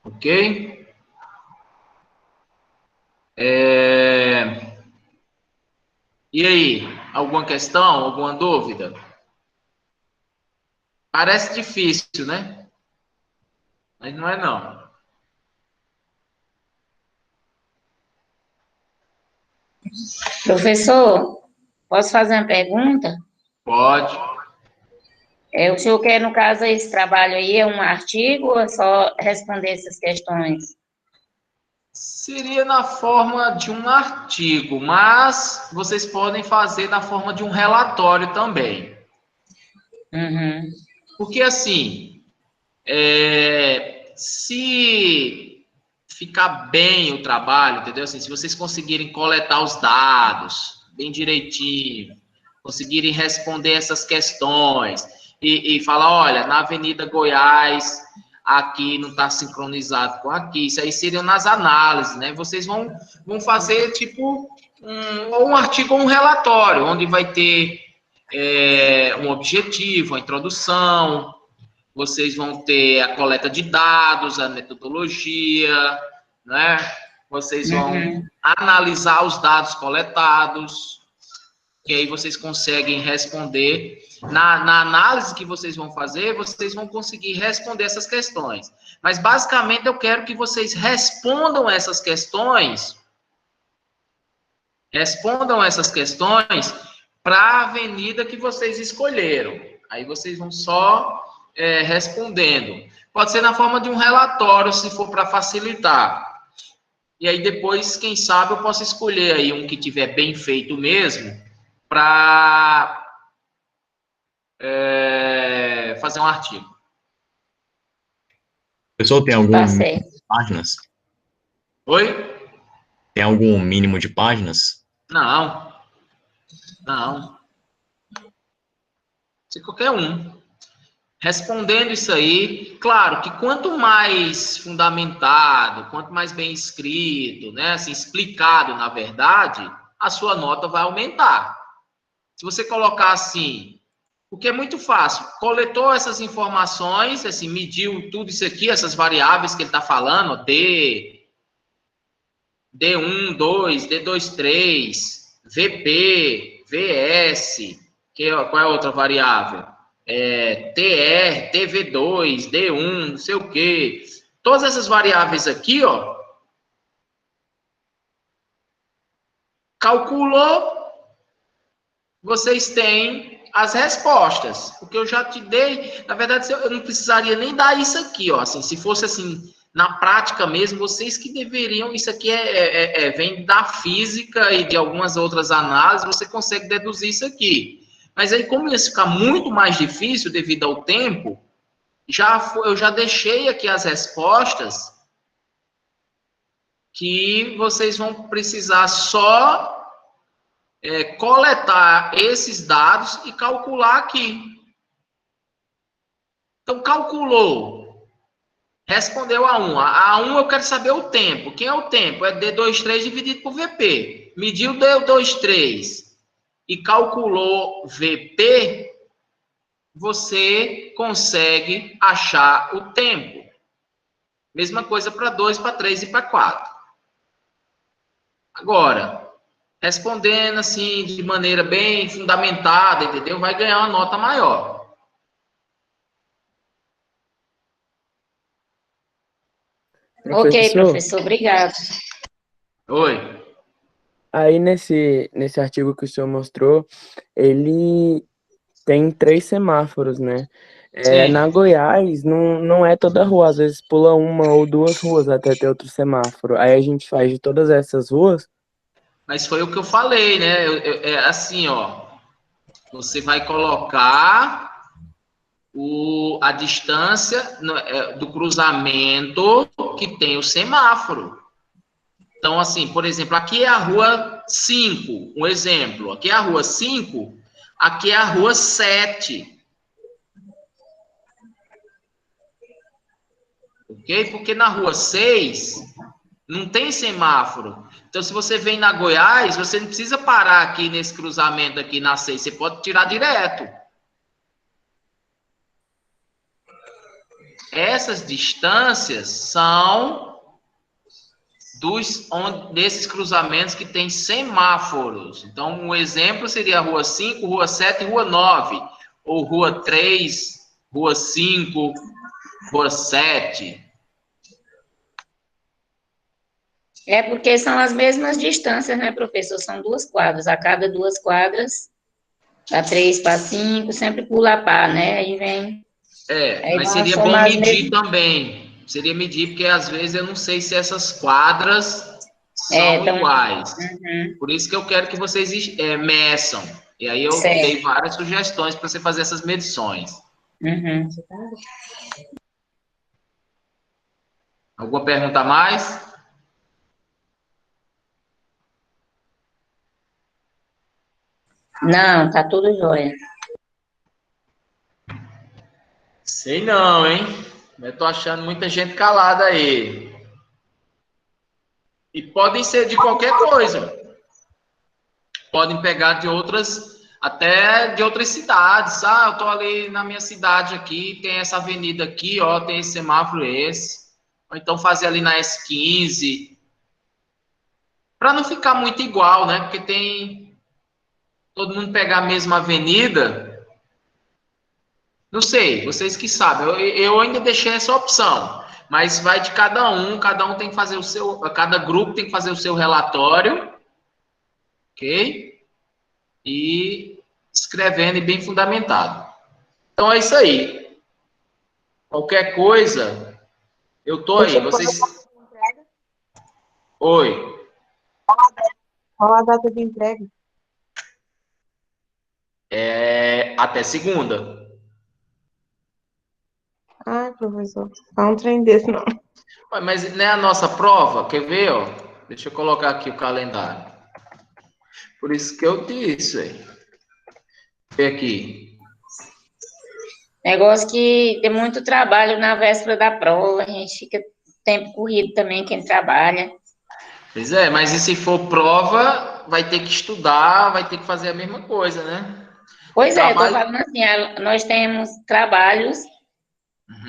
Ok? E aí, alguma questão, alguma dúvida? Parece difícil, né? Mas não é não. Professor, posso fazer uma pergunta? Pode. O senhor quer, no caso, esse trabalho aí, é um artigo ou é só responder essas questões? Seria na forma de um artigo, mas vocês podem fazer na forma de um relatório também. Uhum. Porque, assim, se ficar bem o trabalho, entendeu? Assim, se vocês conseguirem coletar os dados bem direitinho, conseguirem responder essas questões e falar, olha, na Avenida Goiás, aqui não está sincronizado com aqui, isso aí seriam nas análises, né? Vocês vão fazer, tipo, um artigo ou um relatório, onde vai ter um objetivo, a introdução, vocês vão ter a coleta de dados, a metodologia, né? Vocês vão analisar os dados coletados, que aí vocês conseguem responder. Na análise que vocês vão fazer, vocês vão conseguir responder essas questões. Mas, basicamente, eu quero que vocês respondam essas questões para a avenida que vocês escolheram. Aí vocês vão só respondendo. Pode ser na forma de um relatório, se for para facilitar. E aí depois, quem sabe, eu posso escolher aí um que tiver bem feito mesmo, para fazer um artigo. Pessoal, tem algum Tá mínimo certo. de páginas? Oi? Tem algum mínimo de páginas? Não. Se qualquer um. Respondendo isso aí, claro que quanto mais fundamentado, quanto mais bem escrito, né, assim, explicado, na verdade, a sua nota vai aumentar. Se você colocar assim, porque é muito fácil, coletou essas informações, assim, mediu tudo isso aqui, essas variáveis que ele está falando, D1, 2, D2, 3, VP, VS, qual é a outra variável? TR, TV2, D1, não sei o quê. Todas essas variáveis aqui, ó, calculou, vocês têm as respostas. Porque eu já te dei, na verdade, eu não precisaria nem dar isso aqui, ó, assim, se fosse assim, na prática mesmo, vocês que deveriam, isso aqui vem da física e de algumas outras análises, você consegue deduzir isso aqui. Mas aí, como ia ficar muito mais difícil devido ao tempo, eu já deixei aqui as respostas que vocês vão precisar só coletar esses dados e calcular aqui. Então, calculou, respondeu a 1. A 1 eu quero saber o tempo. Quem é o tempo? É D23 dividido por VP. Mediu D23 e calculou VP, você consegue achar o tempo. Mesma coisa para 2, para 3 e para 4. Agora, respondendo assim, de maneira bem fundamentada, entendeu? Vai ganhar uma nota maior. Ok, professor, obrigado. Oi. Aí nesse artigo que o senhor mostrou, ele tem 3 semáforos, né? Na Goiás, não é toda rua, às vezes pula 1 ou 2 ruas até ter outro semáforo. Aí a gente faz de todas essas ruas. Mas foi o que eu falei, né? É assim, ó. Você vai colocar a distância do cruzamento que tem o semáforo. Então, assim, por exemplo, aqui é a rua 5, um exemplo. Aqui é a rua 5, aqui é a rua 7. Ok? Porque na rua 6 não tem semáforo. Então, se você vem na Goiás, você não precisa parar aqui nesse cruzamento aqui na 6. Você pode tirar direto. Essas distâncias são desses cruzamentos que tem semáforos. Então, um exemplo seria a rua 5, rua 7 e rua 9. Ou rua 3, rua 5, rua 7. É porque são as mesmas distâncias, né, professor? São 2 quadras. A cada 2 quadras, para 3, para 5, sempre pula a par, né? Aí vem... Mas seria bom medir também. Seria medir, porque às vezes eu não sei se essas quadras são iguais. Uhum. Por isso que eu quero que vocês meçam. E aí eu dei várias sugestões para você fazer essas medições. Uhum. Alguma pergunta a mais? Não, tá tudo jóia. Sei não, hein? Eu tô achando muita gente calada aí. E podem ser de qualquer coisa. Podem pegar de outras, até de outras cidades. Eu tô ali na minha cidade aqui, tem essa avenida aqui, ó, tem esse semáforo esse. Ou então fazer ali na S15. Para não ficar muito igual, né? Porque tem todo mundo pegar a mesma avenida. Não sei, vocês que sabem. Eu ainda deixei essa opção, mas vai de cada um tem que fazer o seu, cada grupo tem que fazer o seu relatório, ok? E escrevendo e bem fundamentado. Então é isso aí. Qualquer coisa, eu tô aí. Vocês. Oi. Qual a data de entrega? Até segunda. Ai, professor, não é um trem desse, não. Mas não é a nossa prova? Quer ver, ó? Deixa eu colocar aqui o calendário. Por isso que eu disse, aí. Vê aqui. Negócio que tem muito trabalho na véspera da prova, a gente fica tempo corrido também, quem trabalha. Pois é, mas e se for prova, vai ter que estudar, vai ter que fazer a mesma coisa, né? Pois é, eu tô falando assim, nós temos trabalhos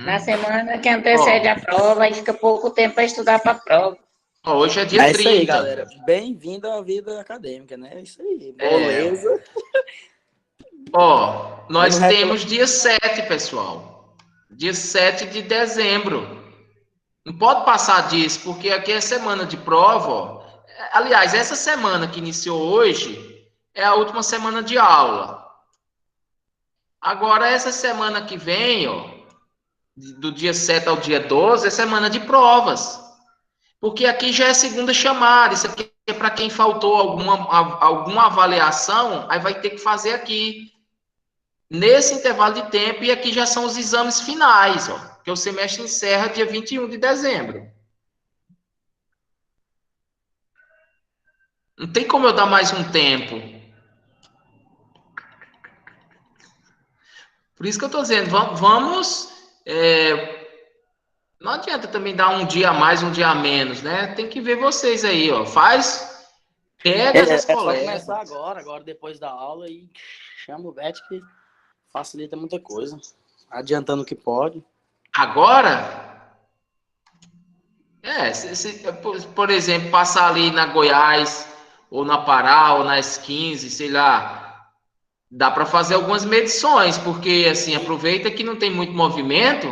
na semana que antecede a prova e fica pouco tempo para estudar para a prova. Hoje é dia 30. É isso aí, galera. Bem-vindo à vida acadêmica, né? É isso aí. Beleza. Nós temos dia 7, pessoal. Dia 7 de dezembro. Não pode passar disso, porque aqui é semana de prova. Ó. Aliás, essa semana que iniciou hoje é a última semana de aula. Agora, essa semana que vem, ó, do dia 7 ao dia 12, é semana de provas. Porque aqui já é segunda chamada. Isso aqui é para quem faltou alguma avaliação, aí vai ter que fazer aqui. Nesse intervalo de tempo, e aqui já são os exames finais, ó, que o semestre encerra dia 21 de dezembro. Não tem como eu dar mais um tempo. Por isso que eu estou dizendo, vamos não adianta também dar um dia a mais, um dia a menos, né? Tem que ver vocês aí, ó. Pega essas só colegas. começar agora depois da aula, e chama o Bet que facilita muita coisa. Adiantando o que pode. Agora? Por exemplo, passar ali na Goiás, ou na Pará, ou nas 15, sei lá, dá para fazer algumas medições, porque, assim, aproveita que não tem muito movimento.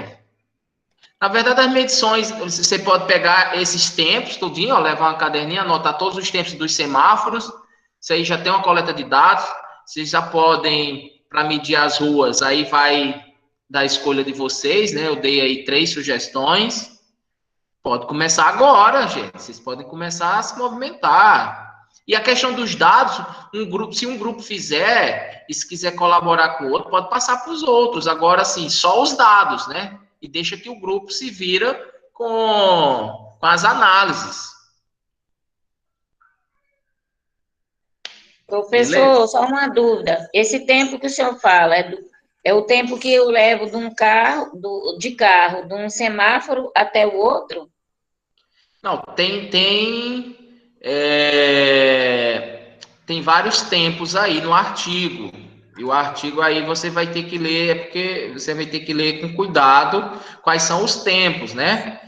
Na verdade, as medições, você pode pegar esses tempos, tudinho, ó, levar uma caderninha, anotar todos os tempos dos semáforos, isso aí já tem uma coleta de dados, vocês já podem, para medir as ruas, aí vai da escolha de vocês, né? Eu dei aí 3 sugestões. Pode começar agora, gente. Vocês podem começar a se movimentar. E a questão dos dados, se um grupo fizer, e se quiser colaborar com o outro, pode passar para os outros. Agora, sim, só os dados, né? E deixa que o grupo se vira com as análises. Professor, Beleza? só uma dúvida. Esse tempo que o senhor fala é o tempo que eu levo de um carro, de um semáforo até o outro? Não, tem vários tempos aí no artigo. E o artigo aí você vai ter que ler, porque você vai ter que ler com cuidado quais são os tempos, né?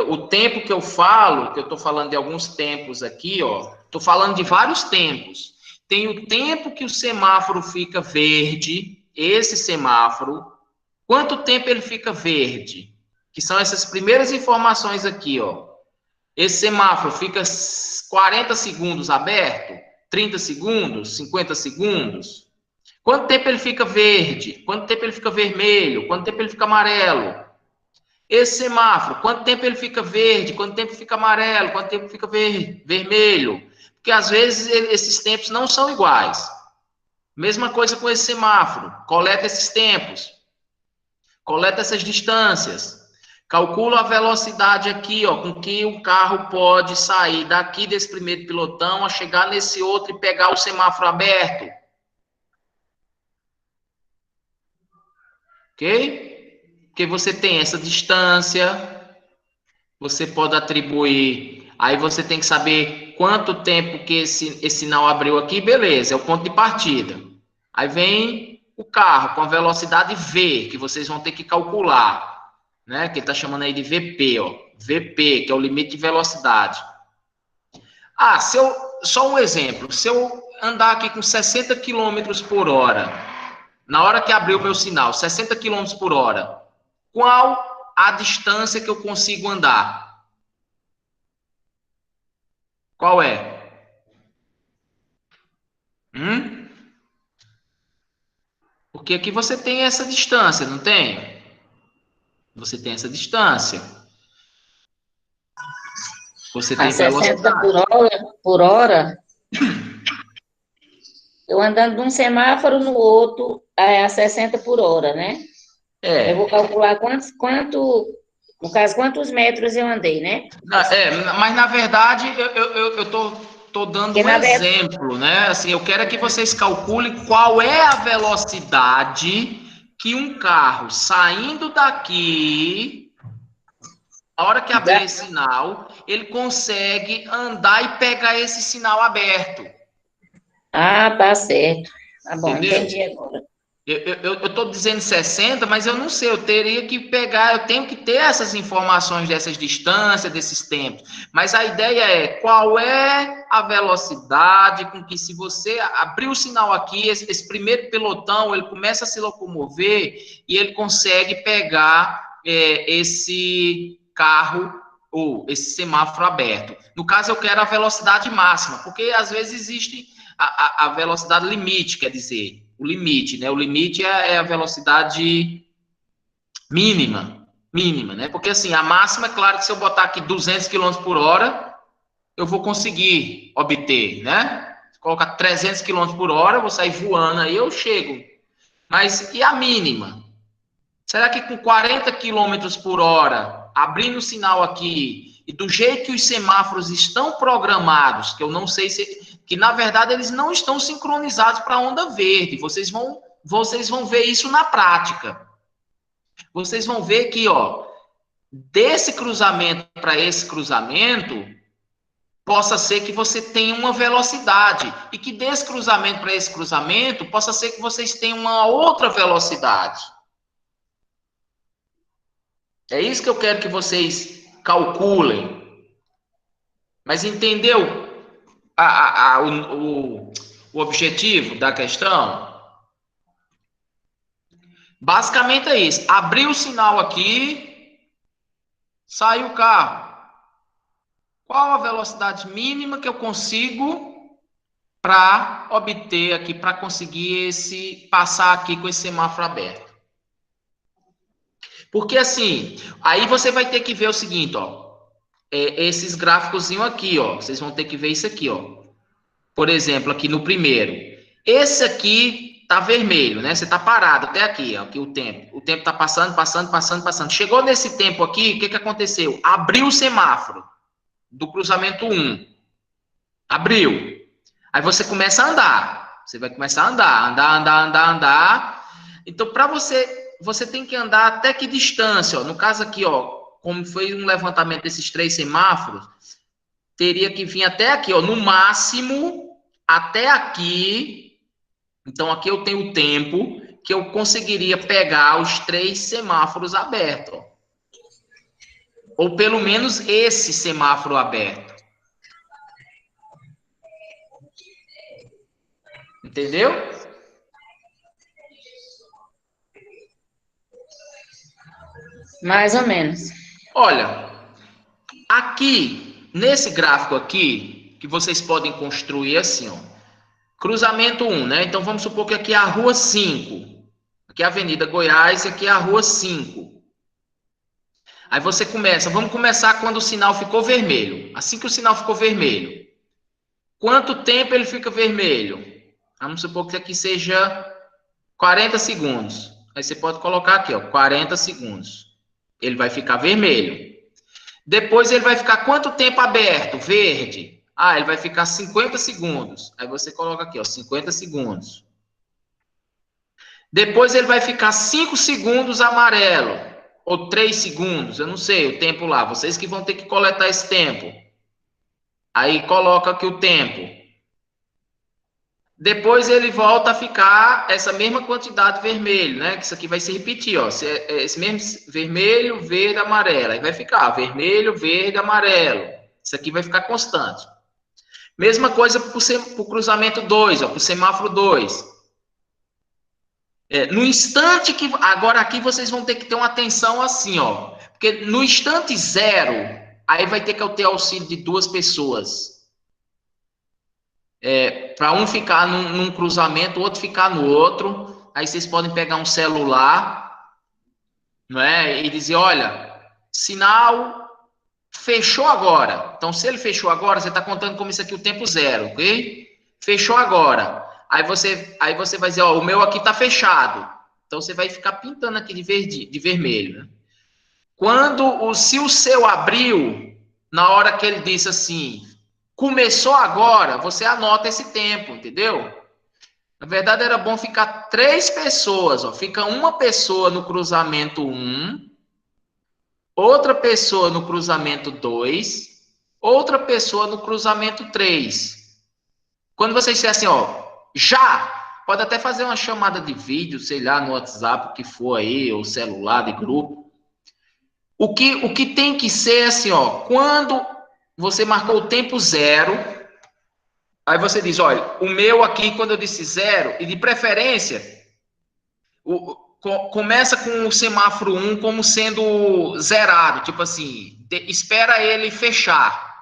O tempo que eu falo, que eu estou falando de alguns tempos aqui, ó, estou falando de vários tempos. Tem o tempo que o semáforo fica verde, esse semáforo. Quanto tempo ele fica verde? Que são essas primeiras informações aqui, ó. Esse semáforo fica 40 segundos aberto, 30 segundos, 50 segundos. Quanto tempo ele fica verde? Quanto tempo ele fica vermelho? Quanto tempo ele fica amarelo? Esse semáforo, quanto tempo ele fica verde? Quanto tempo fica amarelo? Quanto tempo fica vermelho? Porque às vezes esses tempos não são iguais. Mesma coisa com esse semáforo. Coleta esses tempos. Coleta essas distâncias. Calcula a velocidade aqui, ó, com que o carro pode sair daqui desse primeiro pilotão a chegar nesse outro e pegar o semáforo aberto. Ok? Porque você tem essa distância, você pode atribuir, aí você tem que saber quanto tempo que esse sinal abriu aqui, beleza, é o ponto de partida. Aí vem o carro com a velocidade V, que vocês vão ter que calcular. Né, que ele está chamando aí de VP, ó, VP, que é o limite de velocidade. Só um exemplo, se eu andar aqui com 60 km por hora, na hora que abrir o meu sinal, 60 km por hora, qual a distância que eu consigo andar? Qual é? Porque aqui você tem essa distância, não tem? Você tem essa distância. Você tem a 60 velocidade. por hora, eu andando de um semáforo no outro a 60 por hora, né? Eu vou calcular no caso, quantos metros eu andei, né? Mas na verdade, eu tô dando um exemplo, né? Assim, eu quero que vocês calculem qual é a velocidade que um carro saindo daqui, a hora que abrir esse sinal, ele consegue andar e pegar esse sinal aberto. Ah, tá certo. Tá bom, entendeu? Entendi agora. Eu estou dizendo 60, mas eu não sei, eu teria que pegar, eu tenho que ter essas informações dessas distâncias, desses tempos. Mas a ideia é, qual é a velocidade com que, se você abrir o sinal aqui, esse primeiro pelotão, ele começa a se locomover e ele consegue pegar esse carro ou esse semáforo aberto. No caso, eu quero a velocidade máxima, porque às vezes existe a velocidade limite, quer dizer, o limite, né? O limite é a velocidade mínima, né? Porque assim, a máxima, é claro que se eu botar aqui 200 km por hora, eu vou conseguir obter, né? Se colocar 300 km por hora, eu vou sair voando aí, eu chego. Mas e a mínima? Será que com 40 km por hora, abrindo o sinal aqui, e do jeito que os semáforos estão programados, que eu não sei se... que na verdade eles não estão sincronizados para a onda verde, vocês vão vocês vão ver isso na prática. Vocês vão ver que, ó, desse cruzamento para esse cruzamento, possa ser que você tenha uma velocidade. E que desse cruzamento para esse cruzamento, possa ser que vocês tenham uma outra velocidade. É isso que eu quero que vocês calculem. Mas entendeu o objetivo da questão? Basicamente é isso. Abri o sinal aqui, sai o carro. Qual a velocidade mínima que eu consigo para obter aqui, para conseguir passar aqui com esse semáforo aberto? Porque assim, aí você vai ter que ver o seguinte, ó. Esses gráficos aqui, ó. Vocês vão ter que ver isso aqui, ó. Por exemplo, aqui no primeiro. Esse aqui tá vermelho, né? Você tá parado até aqui, ó. Aqui o tempo. O tempo tá passando, passando, passando, passando. Chegou nesse tempo aqui, o que aconteceu? Abriu o semáforo do cruzamento 1. Abriu. Aí você começa a andar. Você vai começar a andar. Então, para você tem que andar até que distância, ó. No caso aqui, ó, como foi um levantamento desses 3 semáforos, teria que vir até aqui, ó, no máximo, até aqui. Então, aqui eu tenho o tempo que eu conseguiria pegar os 3 semáforos abertos, ó. Ou pelo menos esse semáforo aberto. Entendeu? Mais ou menos. Olha, aqui, nesse gráfico aqui, que vocês podem construir assim, ó. Cruzamento 1, né? Então, vamos supor que aqui é a rua 5. Aqui é a Avenida Goiás e aqui é a rua 5. Aí você começa, vamos começar quando o sinal ficou vermelho. Assim que o sinal ficou vermelho. Quanto tempo ele fica vermelho? Vamos supor que aqui seja 40 segundos. Aí você pode colocar aqui, ó, 40 segundos. Ele vai ficar vermelho. Depois ele vai ficar quanto tempo aberto? Verde. Ah, ele vai ficar 50 segundos. Aí você coloca aqui, ó, 50 segundos. Depois ele vai ficar 5 segundos amarelo. Ou 3 segundos, eu não sei o tempo lá. Vocês que vão ter que coletar esse tempo. Aí coloca aqui o tempo. Depois ele volta a ficar essa mesma quantidade vermelho, né? Que isso aqui vai se repetir, ó. Esse mesmo vermelho, verde, amarelo. Aí vai ficar vermelho, verde, amarelo. Isso aqui vai ficar constante. Mesma coisa para o cruzamento 2, ó, para o semáforo 2. No instante que... Agora aqui vocês vão ter que ter uma atenção assim, ó. Porque no instante 0, aí vai ter que ter auxílio de 2 pessoas. Para um ficar num cruzamento, o outro ficar no outro. Aí vocês podem pegar um celular, não é? E dizer, olha, sinal fechou agora. Então, se ele fechou agora, você está contando como isso aqui o tempo 0, ok? Fechou agora. Aí você vai dizer, ó, o meu aqui está fechado. Então, você vai ficar pintando aqui de vermelho, né? Se o seu abriu, na hora que ele disse assim... Começou agora, você anota esse tempo, entendeu? Na verdade, era bom ficar 3 pessoas, ó. Fica uma pessoa no cruzamento 1, outra pessoa no cruzamento 2, outra pessoa no cruzamento 3. Quando vocês disserem assim, ó, já, pode até fazer uma chamada de vídeo, sei lá, no WhatsApp, o que for aí, ou celular de grupo. O que tem que ser assim, ó, quando... Você marcou o tempo 0. Aí você diz, olha, o meu aqui, quando eu disse 0, e de preferência, começa com o semáforo 1 como sendo zerado. Tipo assim, espera ele fechar.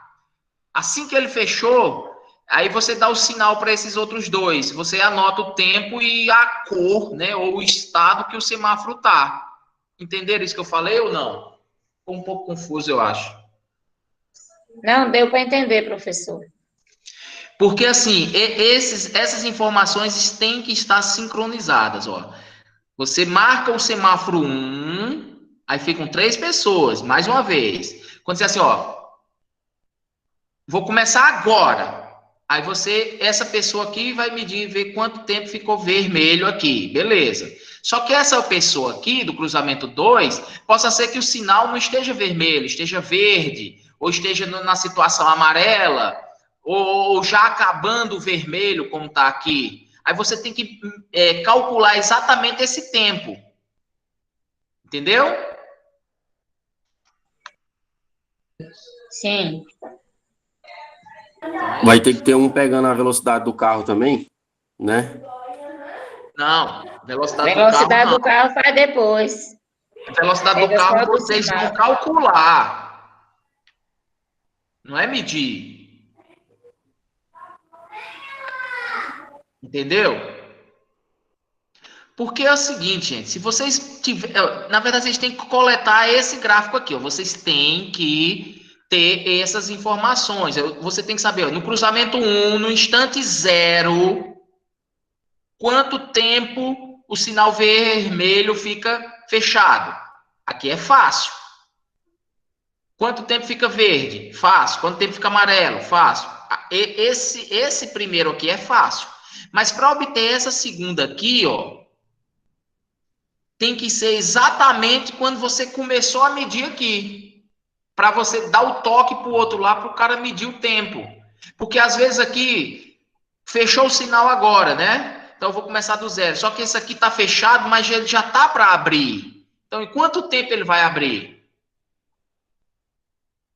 Assim que ele fechou, aí você dá o sinal para esses outros 2. Você anota o tempo e a cor, né, ou o estado que o semáforo tá. Entenderam isso que eu falei ou não? Ficou um pouco confuso, eu acho. Não, deu para entender, professor. Porque, assim, essas informações têm que estar sincronizadas, ó. Você marca o semáforo 1, aí ficam 3 pessoas, mais uma vez. Quando você assim, ó, vou começar agora. Aí essa pessoa aqui vai medir, ver quanto tempo ficou vermelho aqui, beleza. Só que essa pessoa aqui, do cruzamento 2, possa ser que o sinal não esteja vermelho, esteja verde, ou esteja na situação amarela, ou já acabando o vermelho, como está aqui. Aí você tem que calcular exatamente esse tempo. Entendeu? Sim. Vai ter que ter um pegando a velocidade do carro também, né? Não, velocidade Velocidade do do carro faz depois. A velocidade do Pega carro só do vocês sinal. vão calcular. Não é medir. Entendeu? Porque é o seguinte, gente, se vocês tiverem... Na verdade, vocês têm que coletar esse gráfico aqui, ó. Vocês têm que ter essas informações. Você tem que saber, ó, no cruzamento 1, no instante 0, quanto tempo o sinal vermelho fica fechado. Aqui é fácil. Quanto tempo fica verde? Fácil. Quanto tempo fica amarelo? Fácil. Esse primeiro aqui é fácil. Mas para obter essa segunda aqui, ó, tem que ser exatamente quando você começou a medir aqui. Para você dar o toque para o outro lá, para o cara medir o tempo. Porque às vezes aqui, fechou o sinal agora, né? Então eu vou começar do zero. Só que esse aqui está fechado, mas ele já está para abrir. Então em quanto tempo ele vai abrir?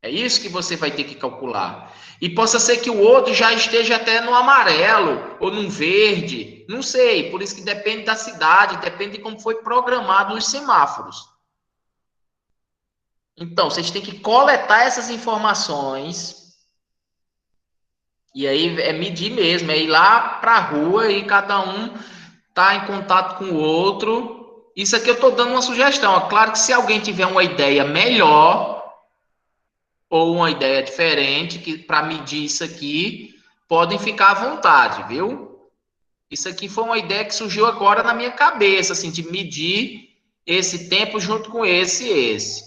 É isso que você vai ter que calcular. E possa ser que o outro já esteja até no amarelo ou no verde. Não sei. Por isso que depende da cidade, depende de como foi programado os semáforos. Então, vocês têm que coletar essas informações. E aí é medir mesmo. É ir lá para a rua e cada um tá em contato com o outro. Isso aqui eu estou dando uma sugestão. É claro que se alguém tiver uma ideia melhor ou uma ideia diferente que para medir isso aqui, podem ficar à vontade, viu? Isso aqui foi uma ideia que surgiu agora na minha cabeça, assim, de medir esse tempo junto com esse.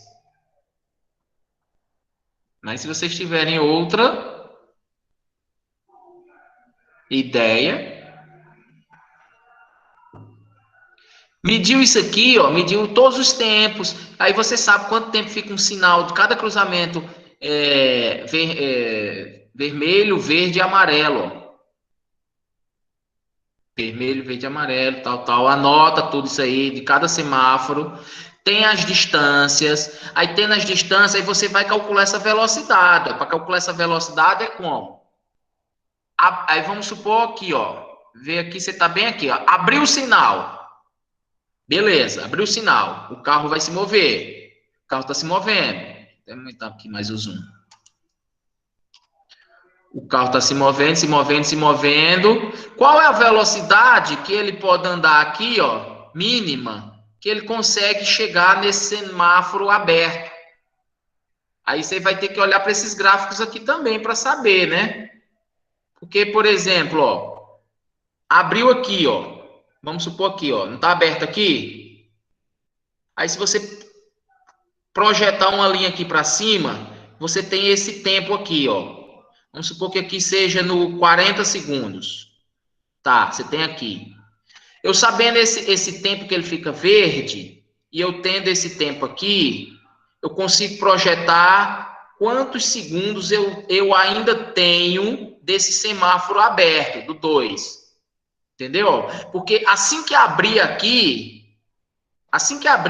Mas se vocês tiverem outra ideia, mediu isso aqui, ó, mediu todos os tempos. Aí você sabe quanto tempo fica um sinal de cada cruzamento vermelho, verde e amarelo. Ó. Vermelho, verde e amarelo, tal. Anota tudo isso aí de cada semáforo. Tem as distâncias. Aí tendo as distâncias, aí você vai calcular essa velocidade. Para calcular essa velocidade é como? Aí vamos supor aqui, ó. Vê aqui, você está bem aqui, ó. Abriu o sinal. Beleza, abriu o sinal. O carro vai se mover. O carro está se movendo. Vou aumentar aqui mais o zoom. O carro está se movendo. Qual é a velocidade que ele pode andar aqui, ó, mínima, que ele consegue chegar nesse semáforo aberto? Aí você vai ter que olhar para esses gráficos aqui também para saber, né? Porque, por exemplo, ó, abriu aqui, ó. Vamos supor aqui, ó, não está aberto aqui? Aí se você projetar uma linha aqui para cima, você tem esse tempo aqui, ó. Vamos supor que aqui seja no 40 segundos. Tá, você tem aqui. Eu sabendo esse tempo que ele fica verde, e eu tendo esse tempo aqui, eu consigo projetar quantos segundos eu ainda tenho desse semáforo aberto, do 2. Entendeu? Porque assim que abrir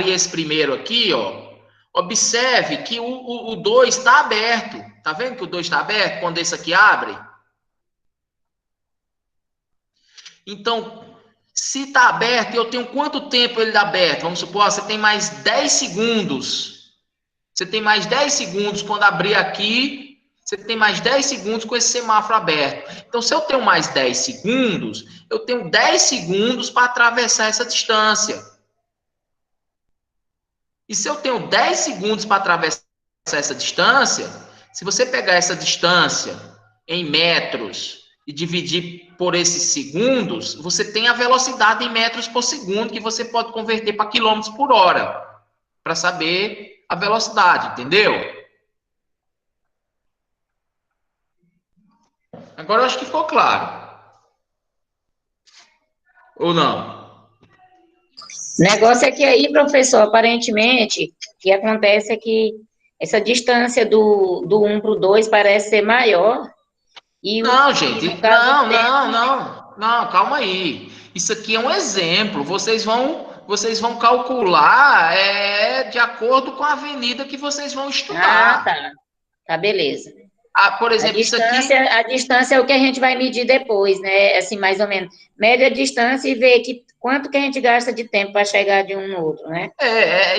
esse primeiro aqui, ó, observe que o 2 está aberto. Tá vendo que o 2 está aberto quando esse aqui abre? Então, se está aberto, eu tenho quanto tempo ele está aberto? Vamos supor, você tem mais 10 segundos. Você tem mais 10 segundos quando abrir aqui. Você tem mais 10 segundos com esse semáforo aberto. Então, se eu tenho mais 10 segundos, eu tenho 10 segundos para atravessar essa distância. E se eu tenho 10 segundos para atravessar essa distância, se você pegar essa distância em metros e dividir por esses segundos, você tem a velocidade em metros por segundo que você pode converter para quilômetros por hora, para saber a velocidade, entendeu? Agora eu acho que ficou claro. Ou não? O negócio é que aí, professor, aparentemente, o que acontece é que essa distância do 1 para o 2 parece ser maior. Não, gente, não, calma aí. Isso aqui é um exemplo. Vocês vão calcular de acordo com a avenida que vocês vão estudar. Ah, tá. Tá, beleza. Por exemplo, A distância é o que a gente vai medir depois, né? Assim, mais ou menos. Mede a distância e vê quanto que a gente gasta de tempo para chegar de um no outro, né?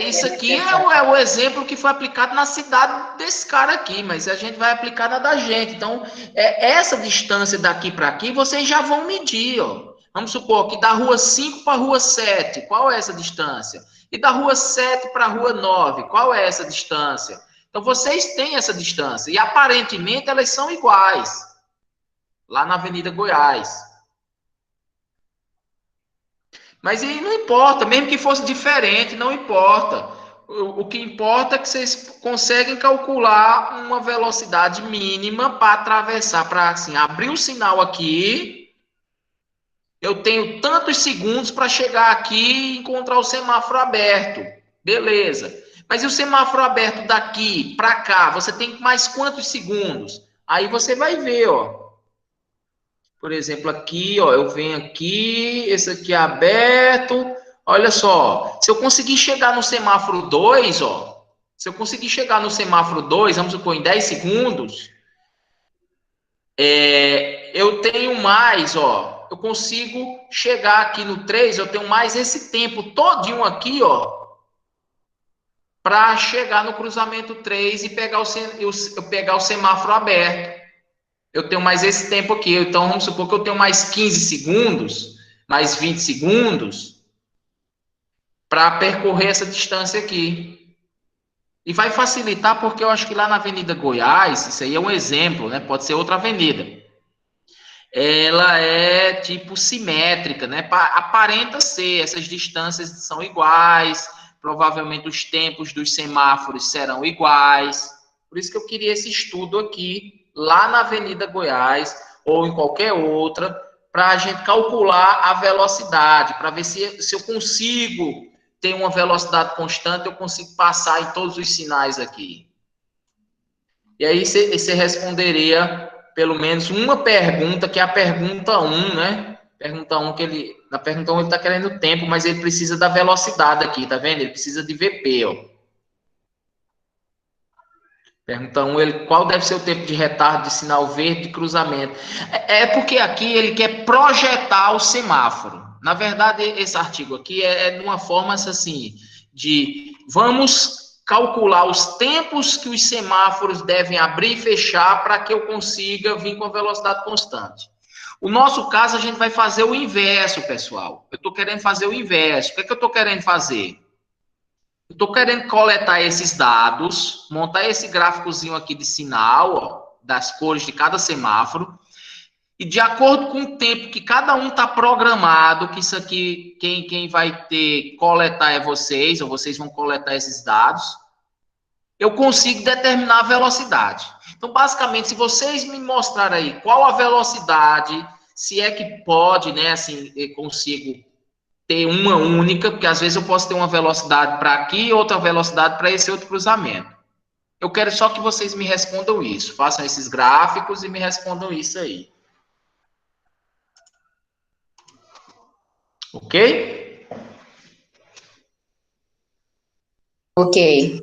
Isso aqui é o exemplo que foi aplicado na cidade desse cara aqui, mas a gente vai aplicar na da gente. Então, essa distância daqui para aqui, vocês já vão medir, ó. Vamos supor que da rua 5 para a rua 7, qual é essa distância? E da rua 7 para a rua 9, qual é essa distância? Então, vocês têm essa distância. E, aparentemente, elas são iguais. Lá na Avenida Goiás. Mas aí não importa. Mesmo que fosse diferente, não importa. O que importa é que vocês conseguem calcular uma velocidade mínima para atravessar. Para, assim, abrir o sinal aqui. Eu tenho tantos segundos para chegar aqui e encontrar o semáforo aberto. Beleza. Mas e o semáforo aberto daqui para cá? Você tem mais quantos segundos? Aí você vai ver, ó. Por exemplo, aqui, ó, eu venho aqui, esse aqui é aberto. Olha só, se eu conseguir chegar no semáforo 2, ó. Se eu conseguir chegar no semáforo 2, vamos supor, em 10 segundos, eu tenho mais, ó. Eu consigo chegar aqui no 3, eu tenho mais esse tempo todinho aqui, ó, para chegar no cruzamento 3 e pegar o semáforo aberto. Eu tenho mais esse tempo aqui. Então, vamos supor que eu tenho mais 15 segundos, mais 20 segundos, para percorrer essa distância aqui. E vai facilitar porque eu acho que lá na Avenida Goiás, isso aí é um exemplo, né? Pode ser outra avenida. Ela é tipo simétrica, né? Aparenta ser, essas distâncias são iguais. Provavelmente os tempos dos semáforos serão iguais. Por isso que eu queria esse estudo aqui, lá na Avenida Goiás, ou em qualquer outra, para a gente calcular a velocidade, para ver se eu consigo ter uma velocidade constante, eu consigo passar em todos os sinais aqui. E aí você responderia pelo menos uma pergunta, que é a pergunta 1, né? Pergunta 1, na pergunta 1 ele está querendo tempo, mas ele precisa da velocidade aqui, tá vendo? Ele precisa de VP, ó. Pergunta 1, qual deve ser o tempo de retardo de sinal verde de cruzamento? É porque aqui ele quer projetar o semáforo. Na verdade, esse artigo aqui é de uma forma assim, de vamos calcular os tempos que os semáforos devem abrir e fechar para que eu consiga vir com velocidade constante. O nosso caso, a gente vai fazer o inverso, pessoal. Eu estou querendo fazer o inverso. O que é que eu estou querendo fazer? Eu estou querendo coletar esses dados, montar esse gráficozinho aqui de sinal, ó, das cores de cada semáforo, e de acordo com o tempo que cada um está programado, que isso aqui, quem vai coletar é vocês, ou vocês vão coletar esses dados, eu consigo determinar a velocidade. Então, basicamente, se vocês me mostrarem aí qual a velocidade, se é que pode, né, assim, eu consigo ter uma única, porque às vezes eu posso ter uma velocidade para aqui e outra velocidade para esse outro cruzamento. Eu quero só que vocês me respondam isso, façam esses gráficos e me respondam isso aí. Ok? Ok.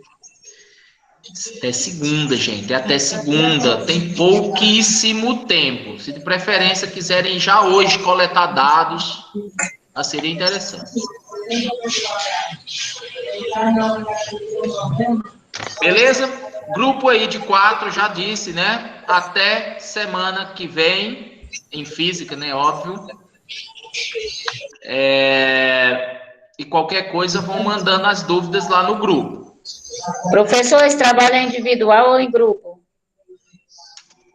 Até segunda, gente. Até segunda. Tem pouquíssimo tempo. Se de preferência quiserem já hoje coletar dados, seria interessante. Beleza? Grupo aí de 4, já disse, né? Até semana que vem, em física, né? Óbvio. E qualquer coisa, vão mandando as dúvidas lá no grupo. Professor, esse trabalho é individual ou em grupo?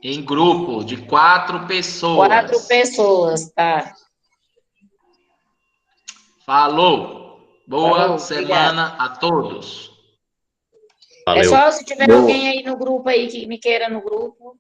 Em grupo, de 4 pessoas. 4 pessoas, tá. Falou. Boa Falou, semana obrigado. a todos. Valeu. Pessoal, se tiver alguém aí no grupo aí que me queira no grupo,